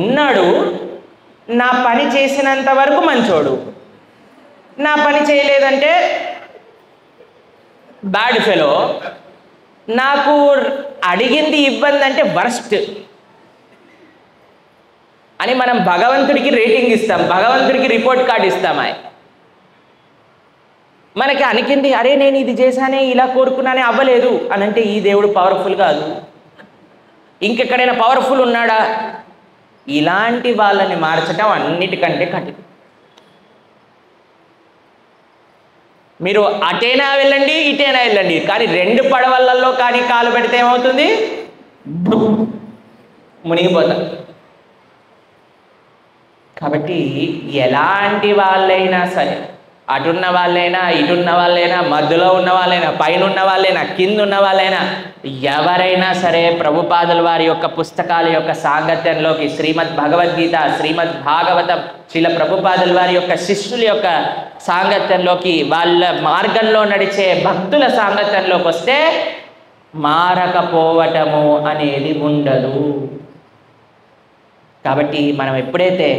ఉన్నాడు, నా పని చేసినంత వరకు మంచోడు, నా పని చేయలేదంటే బ్యాడ్ ఫెలో, నాకు అడిగింది ఇబ్బంది అంటే వర్స్ట్ అని మనం భగవంతుడికి రేటింగ్ ఇస్తాం, భగవంతుడికి రిపోర్ట్ కార్డు ఇస్తాం. మనకి అనికింది, అరే నేను ఇది చేశానే, ఇలా కోరుకున్నానే, అవ్వలేదు అని అంటే ఈ దేవుడు పవర్ఫుల్ కాదు, ఇంకెక్కడైనా పవర్ఫుల్ ఉన్నాడా? ఇలాంటి వాళ్ళని మార్చడం అన్నిటికంటే కఠినం. మీరు అటైనా వెళ్ళండి, ఇటైనా వెళ్ళండి, కానీ 2 పడవలలో కానీ కాలు పెడితే ఏమవుతుంది? మునిగిపోతాం. కాబట్టి ఎలాంటి వాళ్ళైనా సరే, అటున్న వాళ్ళైనా, ఇటున్న వాళ్ళైనా, మధ్యలో ఉన్న వాళ్ళైనా, పైన ఉన్న వాళ్ళైనా, కింద ఉన్న వాళ్ళైనా, ఎవరైనా సరే ప్రభుపాదుల వారి యొక్క పుస్తకాల యొక్క సాంగత్యంలోకి, శ్రీమద్ భగవద్గీత, శ్రీమద్ భాగవతం, శ్రీల ప్రభుపాదుల వారి యొక్క శిష్యుల యొక్క సాంగత్యంలోకి, వాళ్ళ మార్గంలో నడిచే భక్తుల సాంగత్యంలోకి వస్తే మారకపోవటము అనేది ఉండదు. కాబట్టి మనం ఎప్పుడైతే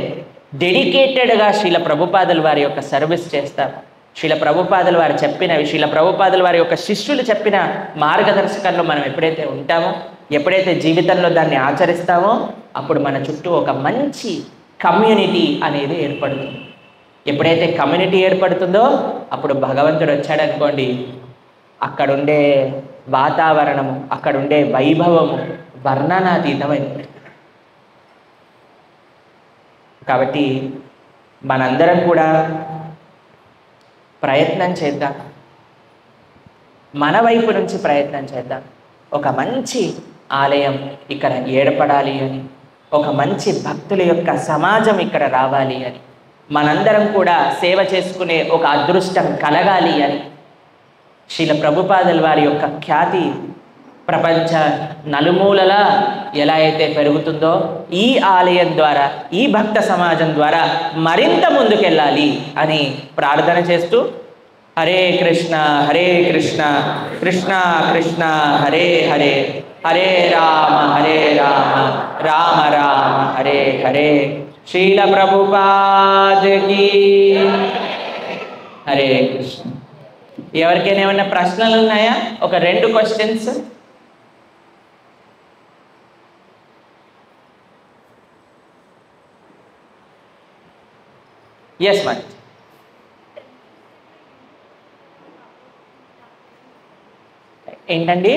డెడికేటెడ్గా శ్రీల ప్రభుపాదుల వారి యొక్క సర్వీస్ చేస్తాము, శ్రీల ప్రభుపాదుల వారు చెప్పినవి, శ్రీల ప్రభుపాదుల వారి యొక్క శిష్యులు చెప్పిన మార్గదర్శకంలో మనం ఎప్పుడైతే ఉంటామో, ఎప్పుడైతే జీవితంలో దాన్ని ఆచరిస్తామో, అప్పుడు మన చుట్టూ ఒక మంచి కమ్యూనిటీ అనేది ఏర్పడుతుంది. ఎప్పుడైతే కమ్యూనిటీ ఏర్పడుతుందో అప్పుడు భగవంతుడు వచ్చాడనుకోండి, అక్కడుండే వాతావరణము, అక్కడుండే వైభవము వర్ణనాతీతమైంది. కాబట్టి మనందరం కూడా ప్రయత్నం చేద్దాం, మన వైపు నుంచి ప్రయత్నం చేద్దాం. ఒక మంచి ఆలయం ఇక్కడ ఏర్పడాలి అని, ఒక మంచి భక్తుల యొక్క సమాజం ఇక్కడ రావాలి అని, మనందరం కూడా సేవ చేసుకునే ఒక అదృష్టం కలగాలి అని, శ్రీల ప్రభుపాదుల వారి యొక్క ఖ్యాతి ప్రపంచ నలుమూలలా ఎలా అయితే పెరుగుతుందో, ఈ ఆలయం ద్వారా, ఈ భక్త సమాజం ద్వారా మరింత ముందుకెళ్ళాలి అని ప్రార్థన చేస్తూ, హరే కృష్ణ కృష్ణ కృష్ణ హరే హరే, హరే రామ రామ రామ హరే హరే. శ్రీల ప్రభుపాదకి హరే కృష్ణ. ఎవరికైనా ఏమైనా ప్రశ్నలు ఉన్నాయా? ఒక 2 క్వశ్చన్స్. ఎస్ మరి. ఏంటండి?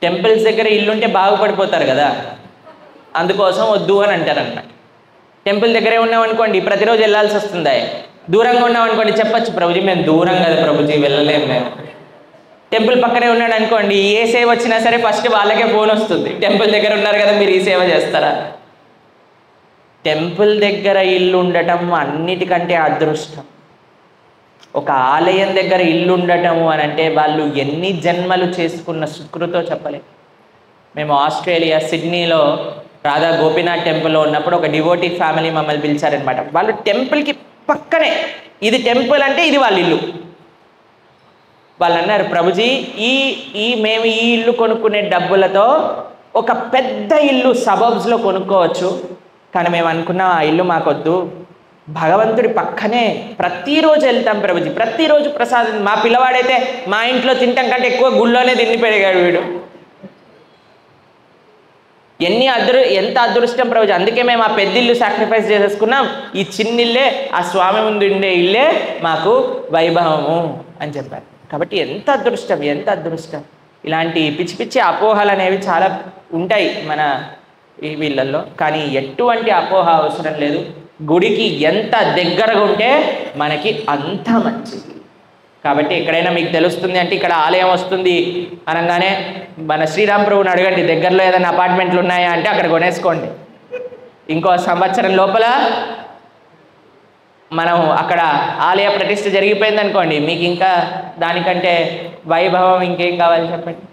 టెంపుల్స్ దగ్గర ఇల్లుంటే బాగుపడిపోతారు కదా, అందుకోసం వద్దు అని అంటారన్నమాట. టెంపుల్ దగ్గరే ఉన్నామనుకోండి, ప్రతిరోజు వెళ్ళాల్సి వస్తుంది. దూరంగా ఉన్నామనుకోండి, చెప్పచ్చు ప్రభుజీ మేము దూరం కదా ప్రభుజీ వెళ్ళలేము మేము. టెంపుల్ పక్కనే ఉన్నాడు అనుకోండి, ఏ సేవ వచ్చినా సరే ఫస్ట్ వాళ్ళకే ఫోన్ వస్తుంది, టెంపుల్ దగ్గర ఉన్నారు కదా మీరు ఈ సేవ చేస్తారా? టెంపుల్ దగ్గర ఇల్లు ఉండటం అన్నిటికంటే అదృష్టం. ఒక ఆలయం దగ్గర ఇల్లు ఉండటము అని అంటే వాళ్ళు ఎన్ని జన్మలు చేసుకున్న సుకృతో చెప్పలేము. మేము ఆస్ట్రేలియా సిడ్నీలో రాధా గోపీనాథ్ టెంపుల్లో ఉన్నప్పుడు ఒక డివోటీ ఫ్యామిలీ మమ్మల్ని పిలిచారనమాట. వాళ్ళు టెంపుల్కి పక్కనే, ఇది టెంపుల్ అంటే ఇది వాళ్ళ ఇల్లు. వాళ్ళు అన్నారు, ప్రభుజీ మేము ఈ ఇల్లు కొనుక్కునే డబ్బులతో ఒక పెద్ద ఇల్లు సబర్బ్స్లో కొనుక్కోవచ్చు, కానీ మేము అనుకున్నాం ఆ ఇల్లు మాకొద్దు, భగవంతుడి పక్కనే ప్రతిరోజు వెళ్తాం ప్రభుజీ, ప్రతిరోజు ప్రసాదం. మా పిల్లవాడైతే మా ఇంట్లో తింటాం కంటే ఎక్కువ గుళ్ళోనే తిని పెరిగాడు వీడు. ఎంత అదృష్టం ప్రభుజీ, అందుకే మేము ఆ పెద్దిల్లు సాక్రిఫైస్ చేసేసుకున్నాం, ఈ చిన్నిల్లే ఆ స్వామి ముందు ఉండే ఇల్లే మాకు వైభవము అని చెప్పారు. కాబట్టి ఎంత అదృష్టం. ఇలాంటి పిచ్చి పిచ్చి అపోహలు అనేవి చాలా ఉంటాయి మన ఈ వీళ్ళల్లో, కానీ ఎటువంటి అపోహ అవసరం లేదు. గుడికి ఎంత దగ్గరగా ఉంటే మనకి అంత మంచిది. కాబట్టి ఎక్కడైనా మీకు తెలుస్తుంది అంటే ఇక్కడ ఆలయం వస్తుంది అనగానే మన శ్రీరామ్ ప్రభుని అడగండి, దగ్గరలో ఏదైనా అపార్ట్మెంట్లు ఉన్నాయా అంటే అక్కడ కొనేసుకోండి. ఇంకో సంవత్సరం లోపల మనం అక్కడ ఆలయ ప్రతిష్ఠ జరిగిపోయింది అనుకోండి, మీకు ఇంకా దానికంటే వైభవం ఇంకేం కావాలి చెప్పండి.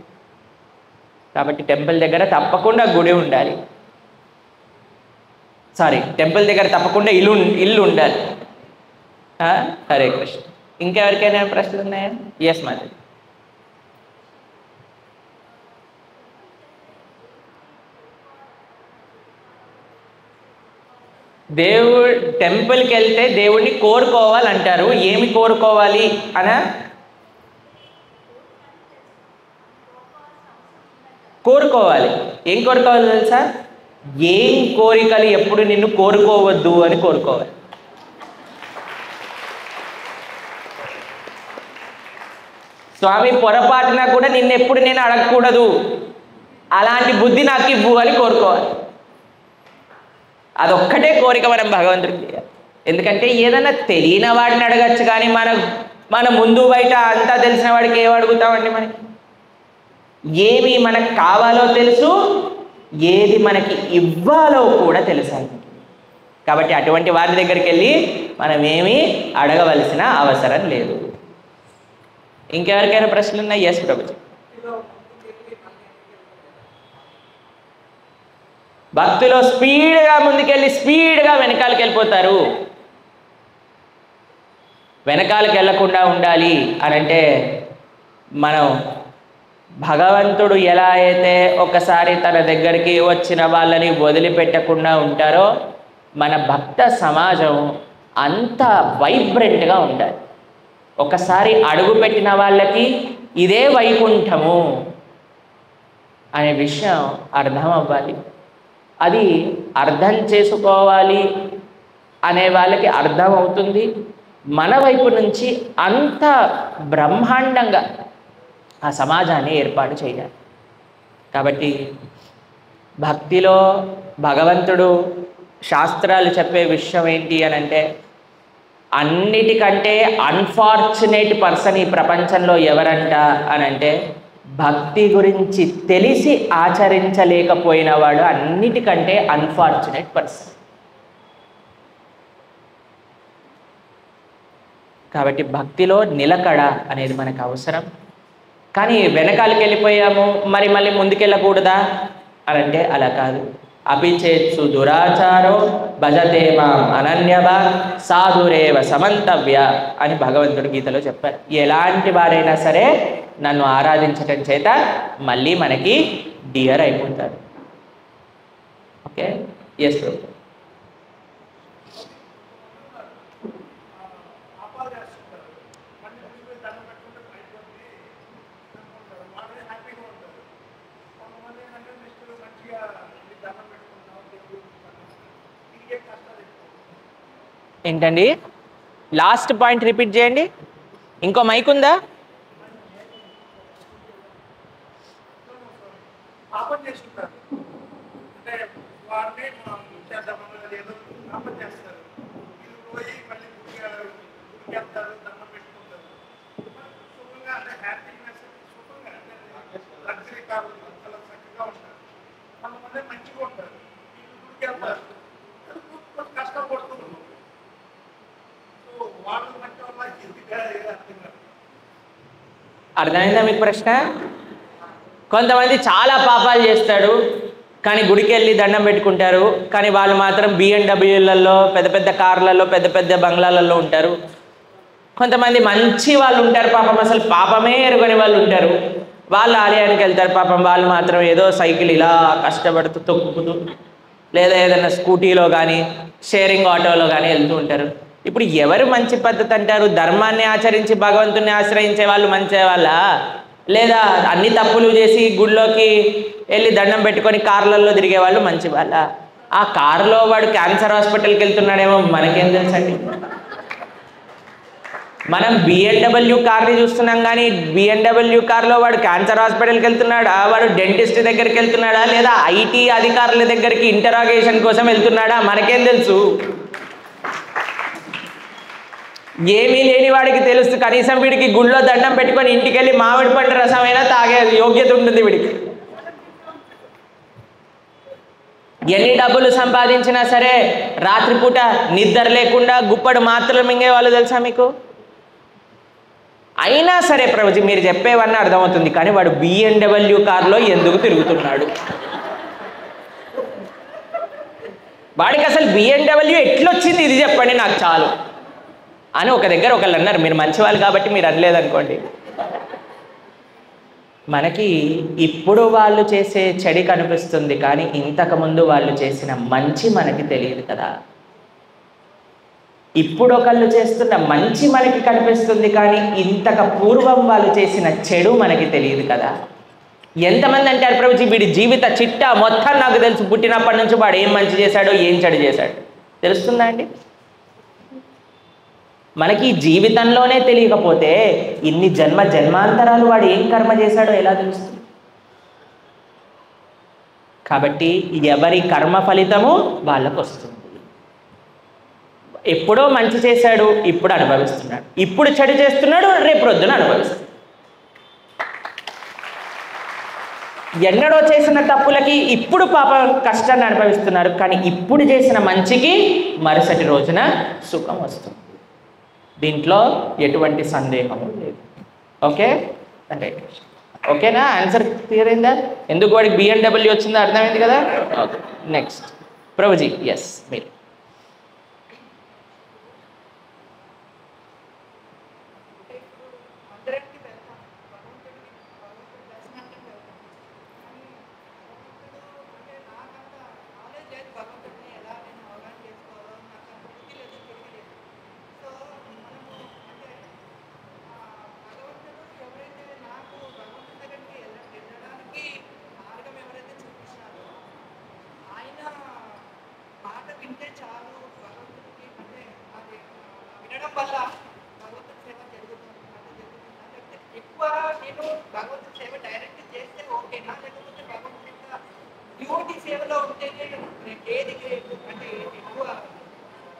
కాబట్టి టెంపుల్ దగ్గర తప్పకుండా గుడి ఉండాలి, టెంపుల్ దగ్గర తప్పకుండా ఇల్లు ఉండాలి. హరే కృష్ణ. ఇంకెవరికైనా ప్రశ్నలు ఉన్నాయా? ఎస్ మాది. టెంపుల్కి వెళ్తే దేవుడిని కోరుకోవాలంటారు. ఏమి కోరుకోవాలి అనా? కోరుకోవాలి. ఏం కోరుకోవాలి తెలుసా? ఏం కోరికలు ఎప్పుడు నిన్ను కోరుకోవద్దు అని కోరుకోవాలి. స్వామి పొరపాటున కూడా నిన్నెప్పుడు నేను అడగకూడదు, అలాంటి బుద్ధి నాకు ఇవ్వు అని కోరుకోవాలి. అదొక్కటే కోరిక మనం భగవంతుడికి చేయాలి. ఎందుకంటే ఏదైనా తెలియని వాడిని అడగచ్చు, కానీ మన ముందు బయట అంతా తెలిసిన వాడికి ఏం అడుగుతామండి? మనకి ఏమి మనకు కావాలో తెలుసు, ఏది మనకి ఇవ్వాలో కూడా తెలుసు. కాబట్టి అటువంటి వారి దగ్గరికి వెళ్ళి మనం ఏమీ అడగవలసిన అవసరం లేదు. ఇంకెవరికైనా ప్రశ్నలు ఉన్నాయి? ఎస్ ప్రభుజీ. భక్తిలో స్పీడ్గా ముందుకెళ్ళి స్పీడ్గా వెనకాలకి వెళ్ళిపోతారు. వెనకాలకి వెళ్ళకుండా ఉండాలి అని అంటే మనం భగవంతుడు ఎలా అయితే ఒకసారి తన దగ్గరికి వచ్చిన వాళ్ళని వదిలిపెట్టకుండా ఉంటారో, మన భక్త సమాజం అంత వైబ్రెంట్గా ఉండాలి. ఒకసారి అడుగుపెట్టిన వాళ్ళకి ఇదే వైకుంఠము అనే విషయం అర్థం అవ్వాలి. అది అర్థం చేసుకోవాలి అనే వాళ్ళకి అర్థం అవుతుంది. మన వైపు నుంచి అంత బ్రహ్మాండంగా ఆ సమాజాన్ని ఏర్పాటు చేయాలి. కాబట్టి భక్తిలో భగవంతుడు శాస్త్రాలు చెప్పే విషయం ఏంటి అని అంటే, అన్నిటికంటే అన్ఫార్చునేట్ పర్సన్ ఈ ప్రపంచంలో ఎవరంట అని అంటే, భక్తి గురించి తెలిసి ఆచరించలేకపోయిన వాడు అన్నిటికంటే అన్ఫార్చునేట్ పర్సన్. కాబట్టి భక్తిలో నిలకడ అనేది మనకు అవసరం. కానీ వెనకాలకి వెళ్ళిపోయాము, మళ్ళీ ముందుకెళ్ళకూడదా అని అంటే అలా కాదు. అపిచేత్సు దురాచారో భజతే మాం అనన్యభాగ్ సాధురేవ సమంతవ్య అని భగవంతుడు గీతలో చెప్పారు. ఎలాంటి వారైనా సరే నన్ను ఆరాధించటం చేత మళ్ళీ మనకి డియర్ అయిపోతారు. ఓకే, ఎస్ ప్రభు. ఏంటండి? లాస్ట్ పాయింట్ రిపీట్ చేయండి. ఇంకో మైక్ ఉందా? అర్థమైందా మీకు ప్రశ్న? కొంతమంది చాలా పాపాలు చేస్తాడు, కానీ గుడికి వెళ్ళి దండం పెట్టుకుంటారు, కానీ వాళ్ళు మాత్రం BMW-లలో పెద్ద పెద్ద కార్లలో పెద్ద పెద్ద బంగ్లాలలో ఉంటారు. కొంతమంది మంచి వాళ్ళు ఉంటారు, పాపం అసలు పాపమే ఎరుగని వాళ్ళు ఉంటారు, వాళ్ళు ఆలయానికి వెళ్తారు, పాపం వాళ్ళు మాత్రం ఏదో సైకిల్ ఇలా కష్టపడుతూ తొక్కుతూ లేదా ఏదైనా స్కూటీలో కానీ షేరింగ్ ఆటోలో కానీ వెళ్తూ ఉంటారు. ఇప్పుడు ఎవరు మంచి పద్ధతి అంటారు? ధర్మాన్ని ఆచరించి భగవంతుని ఆశ్రయించే వాళ్ళు మంచి వాళ్ళ, లేదా అన్ని తప్పులు చేసి గుడిలోకి వెళ్ళి దండం పెట్టుకొని కార్లలో తిరిగే వాళ్ళు మంచి వాళ్ళ? ఆ కారులో వాడు క్యాన్సర్ హాస్పిటల్కి వెళ్తున్నాడేమో మనకేం తెలుసండి? మనం బిఎండబ్ల్యూ కార్ని చూస్తున్నాం, కానీ బిఎండబ్ల్యూ కార్లో వాడు క్యాన్సర్ హాస్పిటల్కి వెళ్తున్నాడా, వాడు డెంటిస్ట్ దగ్గరికి వెళ్తున్నాడా, లేదా ఐటీ అధికారుల దగ్గరికి ఇంటరాగేషన్ కోసం వెళ్తున్నాడా, మనకేం తెలుసు? ఏమీ లేని వాడికి తెలుసు. కనీసం వీడికి గుళ్ళో దండం పెట్టుకొని ఇంటికి వెళ్ళి మామిడి పండు రసమైనా తాగే యోగ్యత ఉంటుంది వీడికి. ఎన్ని డబ్బులు సంపాదించినా సరే రాత్రిపూట నిద్ర లేకుండా గుప్పడు మాత్రలు మింగే వాళ్ళు తెలుసా మీకు? అయినా సరే ప్రభుజీ మీరు చెప్పేవన్నీ అర్థమవుతుంది, కానీ వాడు బిఎండబ్ల్యూ కార్లో ఎందుకు తిరుగుతున్నాడు? వాడికి అసలు బిఎండబ్ల్యూ ఎట్లొచ్చింది ఇది చెప్పండి నాకు చాలు అని ఒక దగ్గర ఒకళ్ళు అన్నారు. మీరు మంచివాళ్ళు కాబట్టి మీరు అనలేదనుకోండి. మనకి ఇప్పుడు వాళ్ళు చేసే చెడు కనిపిస్తుంది, కానీ ఇంతకుముందు వాళ్ళు చేసిన మంచి మనకి తెలియదు కదా. ఇప్పుడు ఒకళ్ళు చేస్తున్న మంచి మనకి కనిపిస్తుంది, కానీ ఇంతకు పూర్వం వాళ్ళు చేసిన చెడు మనకి తెలియదు కదా. ఎంతమంది అంటారు ప్రభుజీ వీడి జీవిత చిట్టా మొత్తం నాకు తెలుసు, పుట్టినప్పటి నుంచి వాడు ఏం మంచి చేశాడో ఏం చెడు చేశాడు తెలుస్తుందా అండి? మనకి జీవితంలోనే తెలియకపోతే ఇన్ని జన్మాంతరాలు వాడు ఏం కర్మ చేశాడో ఎలా తెలుస్తుంది? కాబట్టి ఎవరి కర్మ ఫలితము వాళ్ళకు వస్తుంది. ఎప్పుడో మంచి చేశాడు, ఇప్పుడు అనుభవిస్తున్నాడు. ఇప్పుడు చెడు చేస్తున్నాడు, రేపు రొద్దున అనుభవిస్తాడు. ఎన్నడో చేసిన తప్పులకి ఇప్పుడు పాప కష్టాన్ని అనుభవిస్తున్నారు, కానీ ఇప్పుడు చేసిన మంచికి మరుసటి రోజున సుఖం వస్తుంది. దీంట్లో ఎటువంటి సందేహము లేదు. ఓకే, ఓకేనా? ఆన్సర్ క్లియర్ అయిందా? ఎందుకు వాడికి బిఎండబ్ల్యూ వచ్చిందో అర్థమైంది కదా. Okay, next Prabhuji. ఎస్, మీరు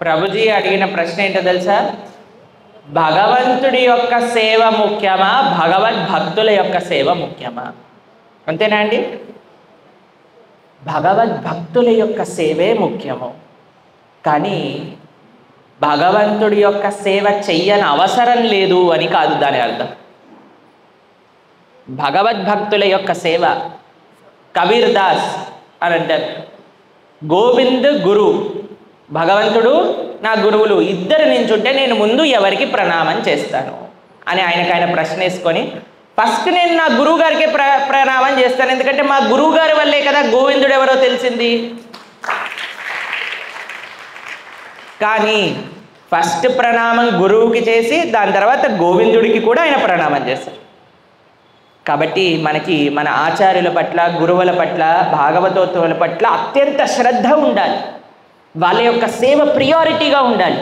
ప్రభుజీ అడిగిన ప్రశ్న ఏంటో తెలుసా? భగవంతుడి యొక్క సేవ ముఖ్యమా, భగవద్భక్తుల యొక్క సేవ ముఖ్యమా? అంతేనా అండి? భగవద్భక్తుల యొక్క సేవే ముఖ్యము, కానీ భగవంతుడి యొక్క సేవ చెయ్యని అవసరం లేదు అని కాదు దాని అర్థం. భగవద్భక్తుల యొక్క సేవ, కబీర్ దాస్ అని అంటారు, గోవింద్ గురు, భగవంతుడు నా గురువులు ఇద్దరు నించుంటే నేను ముందు ఎవరికి ప్రణామం చేస్తాను అని ఆయన ప్రశ్న వేసుకొని ఫస్ట్ నేను నా గురువు గారికి ప్రణామం చేస్తాను, ఎందుకంటే మా గురువు గారి వల్లే కదా గోవిందుడు ఎవరో తెలిసింది. కానీ ఫస్ట్ ప్రణామం గురువుకి చేసి దాని తర్వాత గోవిందుడికి కూడా ఆయన ప్రణామం చేస్తారు. కాబట్టి మనకి మన ఆచార్యుల పట్ల, గురువుల పట్ల, భాగవతోత్తముల పట్ల అత్యంత శ్రద్ధ ఉండాలి. వాళ్ళ యొక్క సేవ ప్రియారిటీగా ఉండాలి.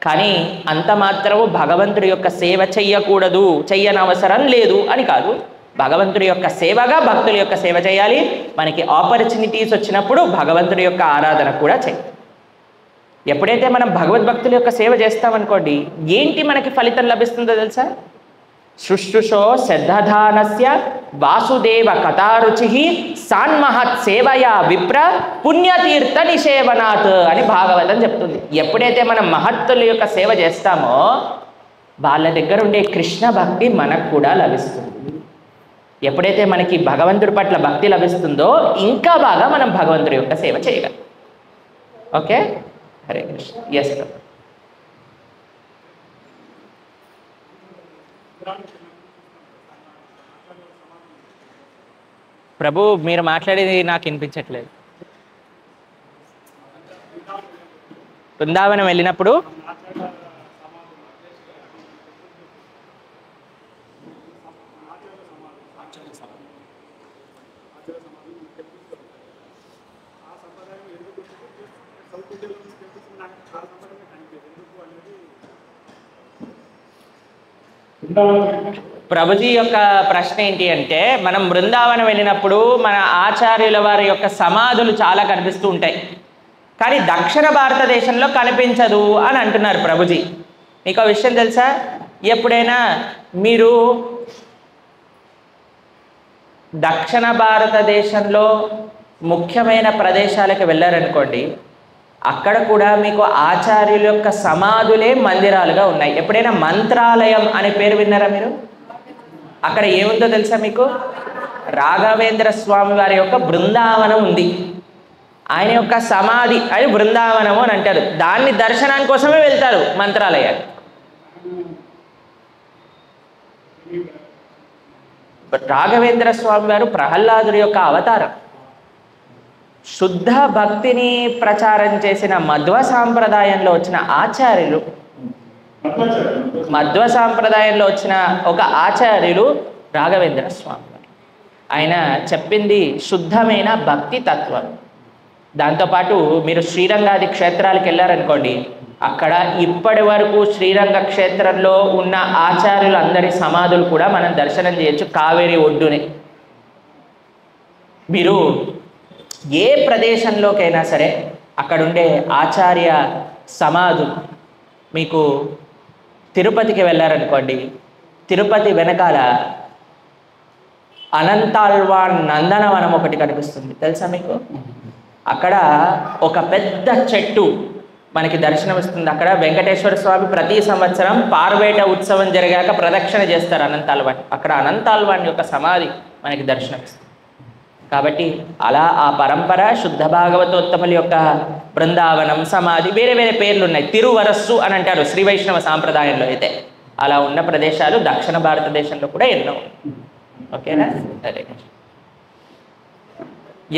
కానీ అంత మాత్రము భగవంతుడి యొక్క సేవ చెయ్యకూడదు, చెయ్యని అవసరం లేదు అని కాదు. భగవంతుడి యొక్క సేవగా భక్తుల యొక్క సేవ చేయాలి. మనకి ఆపర్చునిటీస్ వచ్చినప్పుడు భగవంతుడి యొక్క ఆరాధన కూడా చేయాలి. ఎప్పుడైతే మనం భగవద్భక్తుల యొక్క సేవ చేస్తామనుకోండి, ఏంటి మనకి ఫలితం లభిస్తుందో తెలుసా? శుశ్రుషో శ్రద్ధానస్య వాసుదేవ కథారుచి సాన్మహత్ సేవయా విప్ర పుణ్యతీర్థ నిషేవనాత్ అని భాగవతం చెప్తుంది. ఎప్పుడైతే మనం మహత్తుల యొక్క సేవ చేస్తామో వాళ్ళ దగ్గర ఉండే కృష్ణ భక్తి మనకు కూడా లభిస్తుంది. ఎప్పుడైతే మనకి భగవంతుడి పట్ల భక్తి లభిస్తుందో ఇంకా బాగా మనం భగవంతుడి యొక్క సేవ చేయగలం. ఓకే, హరే కృష్ణ. ఎస్ ప్రభు, మీరు మాట్లాడేది నాకు వినిపించట్లేదు. బృందావనం వెళ్ళినప్పుడు ప్రభుజీ యొక్క ప్రశ్న ఏంటి అంటే, మనం బృందావనం వెళ్ళినప్పుడు మన ఆచార్యుల వారి యొక్క సమాధులు చాలా కనిపిస్తూ ఉంటాయి, కానీ దక్షిణ భారతదేశంలో కనిపించదు అని అంటున్నారు ప్రభుజీ. మీకు ఆ విషయం తెలుసా? ఎప్పుడైనా మీరు దక్షిణ భారతదేశంలో ముఖ్యమైన ప్రదేశాలకు వెళ్ళారనుకోండి, అక్కడ కూడా మీకు ఆచార్యుల యొక్క సమాధులే మందిరాలుగా ఉన్నాయి. ఎప్పుడైనా మంత్రాలయం అనే పేరు విన్నారా మీరు? అక్కడ ఏముందో తెలుసా మీకు? రాఘవేంద్ర స్వామి వారి యొక్క బృందావనం ఉంది. ఆయన యొక్క సమాధి అని బృందావనము అని అంటారు. దాన్ని దర్శనాని కోసమే వెళ్తారు మంత్రాలయాలు. రాఘవేంద్ర స్వామి వారు ప్రహ్లాదుడి యొక్క అవతారం. శుద్ధ భక్తిని ప్రచారం చేసిన మధ్వ సాంప్రదాయంలో వచ్చిన ఆచార్యులు, మధ్వ సాంప్రదాయంలో వచ్చిన ఒక ఆచార్యులు రాఘవేంద్ర స్వామి. ఆయన చెప్పింది శుద్ధమైన భక్తి తత్వం. దాంతోపాటు మీరు శ్రీరంగాది క్షేత్రాలకు వెళ్ళారనుకోండి, అక్కడ ఇప్పటి వరకు శ్రీరంగ క్షేత్రంలో ఉన్న ఆచార్యులు అందరి సమాధులు కూడా మనం దర్శనం చేయొచ్చు కావేరి ఒడ్డునే. మీరు ఏ ప్రదేశంలోకైనా సరే అక్కడుండే ఆచార్య సమాధులు, మీకు తిరుపతికి వెళ్ళారనుకోండి, తిరుపతి వెనకాల అనంతాళ్వాన్ నందనవనం ఒకటి కనిపిస్తుంది, తెలుసా మీకు? అక్కడ ఒక పెద్ద చెట్టు మనకి దర్శనమిస్తుంది. అక్కడ వెంకటేశ్వర స్వామి ప్రతి సంవత్సరం పార్వేట ఉత్సవం జరిగాక ప్రదక్షిణ చేస్తారు అనంతాళ్వాన్. అక్కడ అనంతాళ్వాన్ యొక్క సమాధి మనకి దర్శనమిస్తుంది. కాబట్టి అలా ఆ పరంపర శుద్ధ భాగవతోత్తముల యొక్క బృందావనం, సమాధి, వేరే వేరే పేర్లు ఉన్నాయి. తిరువరస్సు అని అంటారు శ్రీ వైష్ణవ సాంప్రదాయంలో అయితే. అలా ఉన్న ప్రదేశాలు దక్షిణ భారతదేశంలో కూడా ఎన్నో. ఓకేనా? సరే.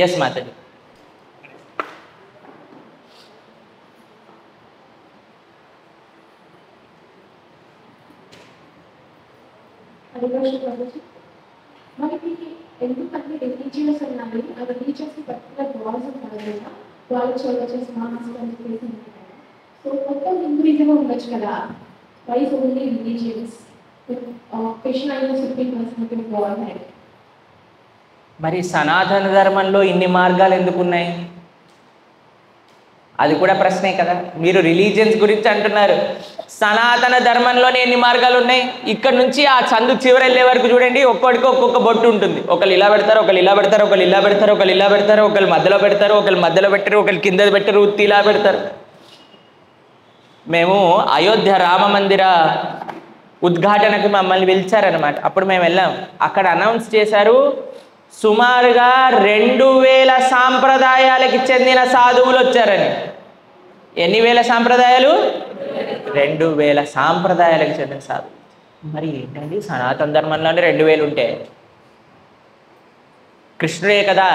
ఎస్ మాతాజీ. మనకి ఎందుకంటే రిలీజియస్ అన్నది ఆ రిలీజియస్ పర్టికులర్ లాస్ ఉంటారు కదా, వాళ్ళు చర్చెస్ మాస్ కన్ఫ్యూజన్ ఉంటాయి. సో మొత్తం హిందూయిజం ఉండొచ్చు కదా, వైస్ ఓన్లీ రిలీజియన్స్ కృష్ణ అయిన సుప్రీం పర్సనాలిటీ గాడ్ హెడ్. మరి సనాతన ధర్మంలో ఇన్ని మార్గాలు ఎందుకు ఉన్నాయి? అది కూడా ప్రశ్నే కదా. మీరు రిలీజియన్స్ గురించి అంటున్నారు, సనాతన ధర్మంలోనే ఎన్ని మార్గాలు ఉన్నాయి? ఇక్కడ నుంచి ఆ చందు చివరి వెళ్ళే వరకు చూడండి, ఒక్కొక్కడికి ఒక్కొక్క బొట్టు ఉంటుంది. ఒకళ్ళు ఇలా పెడతారు, ఒకళ్ళు ఇలా పెడతారు, ఒకళ్ళు ఇలా పెడతారు, ఒకళ్ళు ఇలా పెడతారు, ఒకళ్ళు మధ్యలో పెడతారు, ఒకళ్ళు మధ్యలో పెట్టారు, ఒకళ్ళు కింద పెట్టారు, ఉత్తి ఇలా పెడతారు. మేము అయోధ్య రామ మందిర ఉద్ఘాటనకు మమ్మల్ని పిలిచారనమాట. అప్పుడు మేము వెళ్ళాం. అక్కడ అనౌన్స్ చేశారు, సుమారుగా 2000 సాంప్రదాయాలకి చెందిన సాధువులు వచ్చారని. ఎన్ని వేల సాంప్రదాయాలు? 2000 సాంప్రదాయాలకు చెందిన సాధువులు. మరి ఏంటండి, సనాతన ధర్మంలోనే 2000 ఉంటే కృష్ణుడే కదా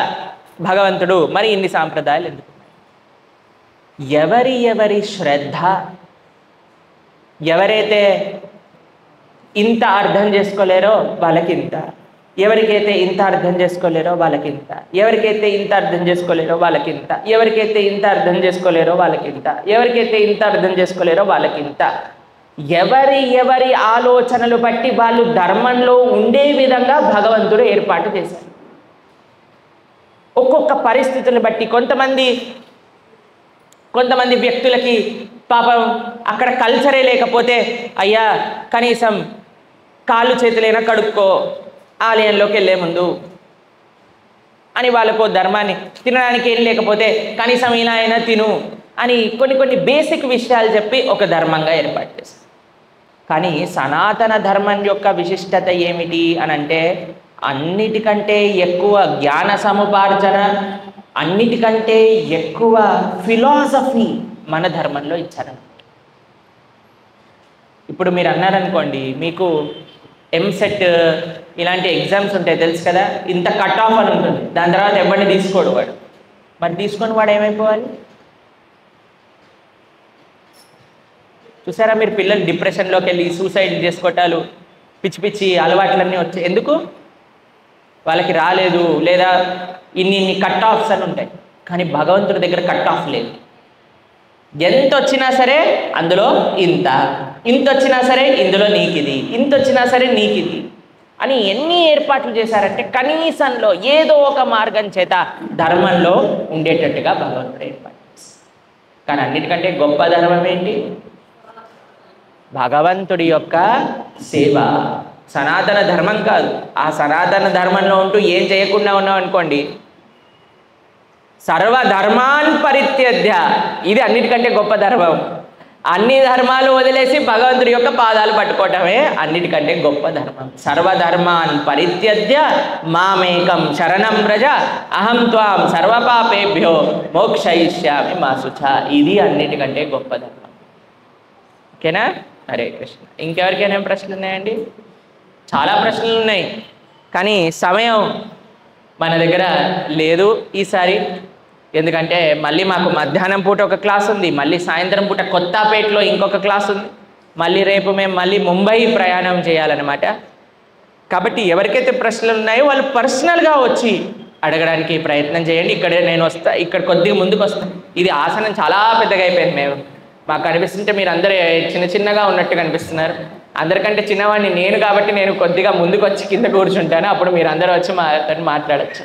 భగవంతుడు, మరి ఇన్ని సాంప్రదాయాలు ఎందుకు? ఎవరి శ్రద్ధ, ఎవరైతే ఇంత అర్థం చేసుకోలేరో వాళ్ళకి ఇంత, ఎవరికైతే ఇంత అర్థం చేసుకోలేరో వాళ్ళకి ఇంత, ఎవరికైతే ఇంత అర్థం చేసుకోలేరో వాళ్ళకి ఇంత, ఎవరికైతే ఇంత అర్థం చేసుకోలేరో వాళ్ళకి ఇంత, ఎవరికైతే ఇంత అర్థం చేసుకోలేరో వాళ్ళకి ఇంత. ఎవరి ఆలోచనలు బట్టి వాళ్ళు ధర్మంలో ఉండే విధంగా భగవంతుడు ఏర్పాటు చేశారు. ఒక్కొక్క పరిస్థితులను బట్టి కొంతమంది వ్యక్తులకి పాపం అక్కడ కల్చరే లేకపోతే, అయ్యా కనీసం కాళ్ళు చేతులైనా కడుక్కో ఆలయంలోకి వెళ్ళే ముందు అని వాళ్ళకు ధర్మాన్ని, తినడానికి ఏం లేకపోతే కనీసం ఇలా అయినా తిను అని కొన్ని బేసిక్ విషయాలు చెప్పి ఒక ధర్మంగా ఏర్పాటు చేస్తారు. కానీ సనాతన ధర్మం యొక్క విశిష్టత ఏమిటి అని అంటే, అన్నిటికంటే ఎక్కువ జ్ఞాన సముపార్జన, అన్నిటికంటే ఎక్కువ ఫిలాసఫీ మన ధర్మంలో ఇచ్చారన్నమాట. ఇప్పుడు మీరు అన్నారనుకోండి, మీకు ఎంసెట్ ఇలాంటి ఎగ్జామ్స్ ఉంటాయి తెలుసు కదా, ఇంత కట్ ఆఫ్ అని ఉంటుంది. దాని తర్వాత ఎవరిని తీసుకోడు వాడు. మరి తీసుకొని వాడు ఏమైపోవాలి? చూసారా మీరు, పిల్లలు డిప్రెషన్లోకి వెళ్ళి సూసైడ్ చేసుకోవటాలు, పిచ్చి అలవాట్లన్నీ వచ్చాయి. ఎందుకు? వాళ్ళకి రాలేదు, లేదా ఇన్ని కట్ ఆఫ్స్ అని ఉంటాయి. కానీ భగవంతుడి దగ్గర కట్ ఆఫ్ లేదు. ఎంత వచ్చినా సరే అందులో ఇంత వచ్చినా సరే ఇందులో నీకిది, ఇంత వచ్చినా సరే నీకిది అని ఎన్ని ఏర్పాట్లు చేశారంటే కనీసంలో ఏదో ఒక మార్గం చేత ధర్మంలో ఉండేటట్టుగా భగవంతుడు ఏర్పాటు చేశారు. కానీ అన్నిటికంటే గొప్ప ధర్మం ఏంటి? భగవంతుడి యొక్క సేవ. సనాతన ధర్మం కాదు. ఆ సనాతన ధర్మంలో ఉంటూ ఏం చేయకుండా ఉన్నాం అనుకోండి, సర్వధర్మాన్ పరిత్యజ్య, ఇది అన్నిటికంటే గొప్ప ధర్మం. అన్ని ధర్మాలు వదిలేసి భగవంతుడి యొక్క పాదాలు పట్టుకోవటమే అన్నిటికంటే గొప్ప ధర్మం. సర్వధర్మాన్ పరిత్యజ్య మామేకం శరణం వ్రజ అహం త్వాం సర్వపాపేభ్యో మోక్షయిష్యామి మా శుచ. ఇది అన్నిటికంటే గొప్ప ధర్మం. ఓకేనా? హరే కృష్ణ. ఇంకెవరికైనా ఏం ప్రశ్నలు ఉన్నాయండి? చాలా ప్రశ్నలు ఉన్నాయి, కానీ సమయం మన దగ్గర లేదు ఈసారి. ఎందుకంటే మళ్ళీ మాకు మధ్యాహ్నం పూట ఒక క్లాస్ ఉంది, మళ్ళీ సాయంత్రం పూట కొత్తపేటలో ఇంకొక క్లాస్ ఉంది, మళ్ళీ రేపు మేము మళ్ళీ ముంబై ప్రయాణం చేయాలన్నమాట. కాబట్టి ఎవరికైతే ప్రశ్నలు ఉన్నాయో వాళ్ళు పర్సనల్గా వచ్చి అడగడానికి ప్రయత్నం చేయండి. ఇక్కడే నేను వస్తా, ఇక్కడ కొద్దిగా ముందుకు వస్తా. ఇది ఆసనం చాలా పెద్దగా అయిపోయింది. మాకు కనిపిస్తుంటే మీరు అందరూ చిన్నగా ఉన్నట్టు కనిపిస్తున్నారు. అందరికంటే చిన్నవాడిని నేను కాబట్టి నేను కొద్దిగా ముందుకు వచ్చి కింద కూర్చుంటాను. అప్పుడు మీరు అందరూ వచ్చి మాట్లాడచ్చు.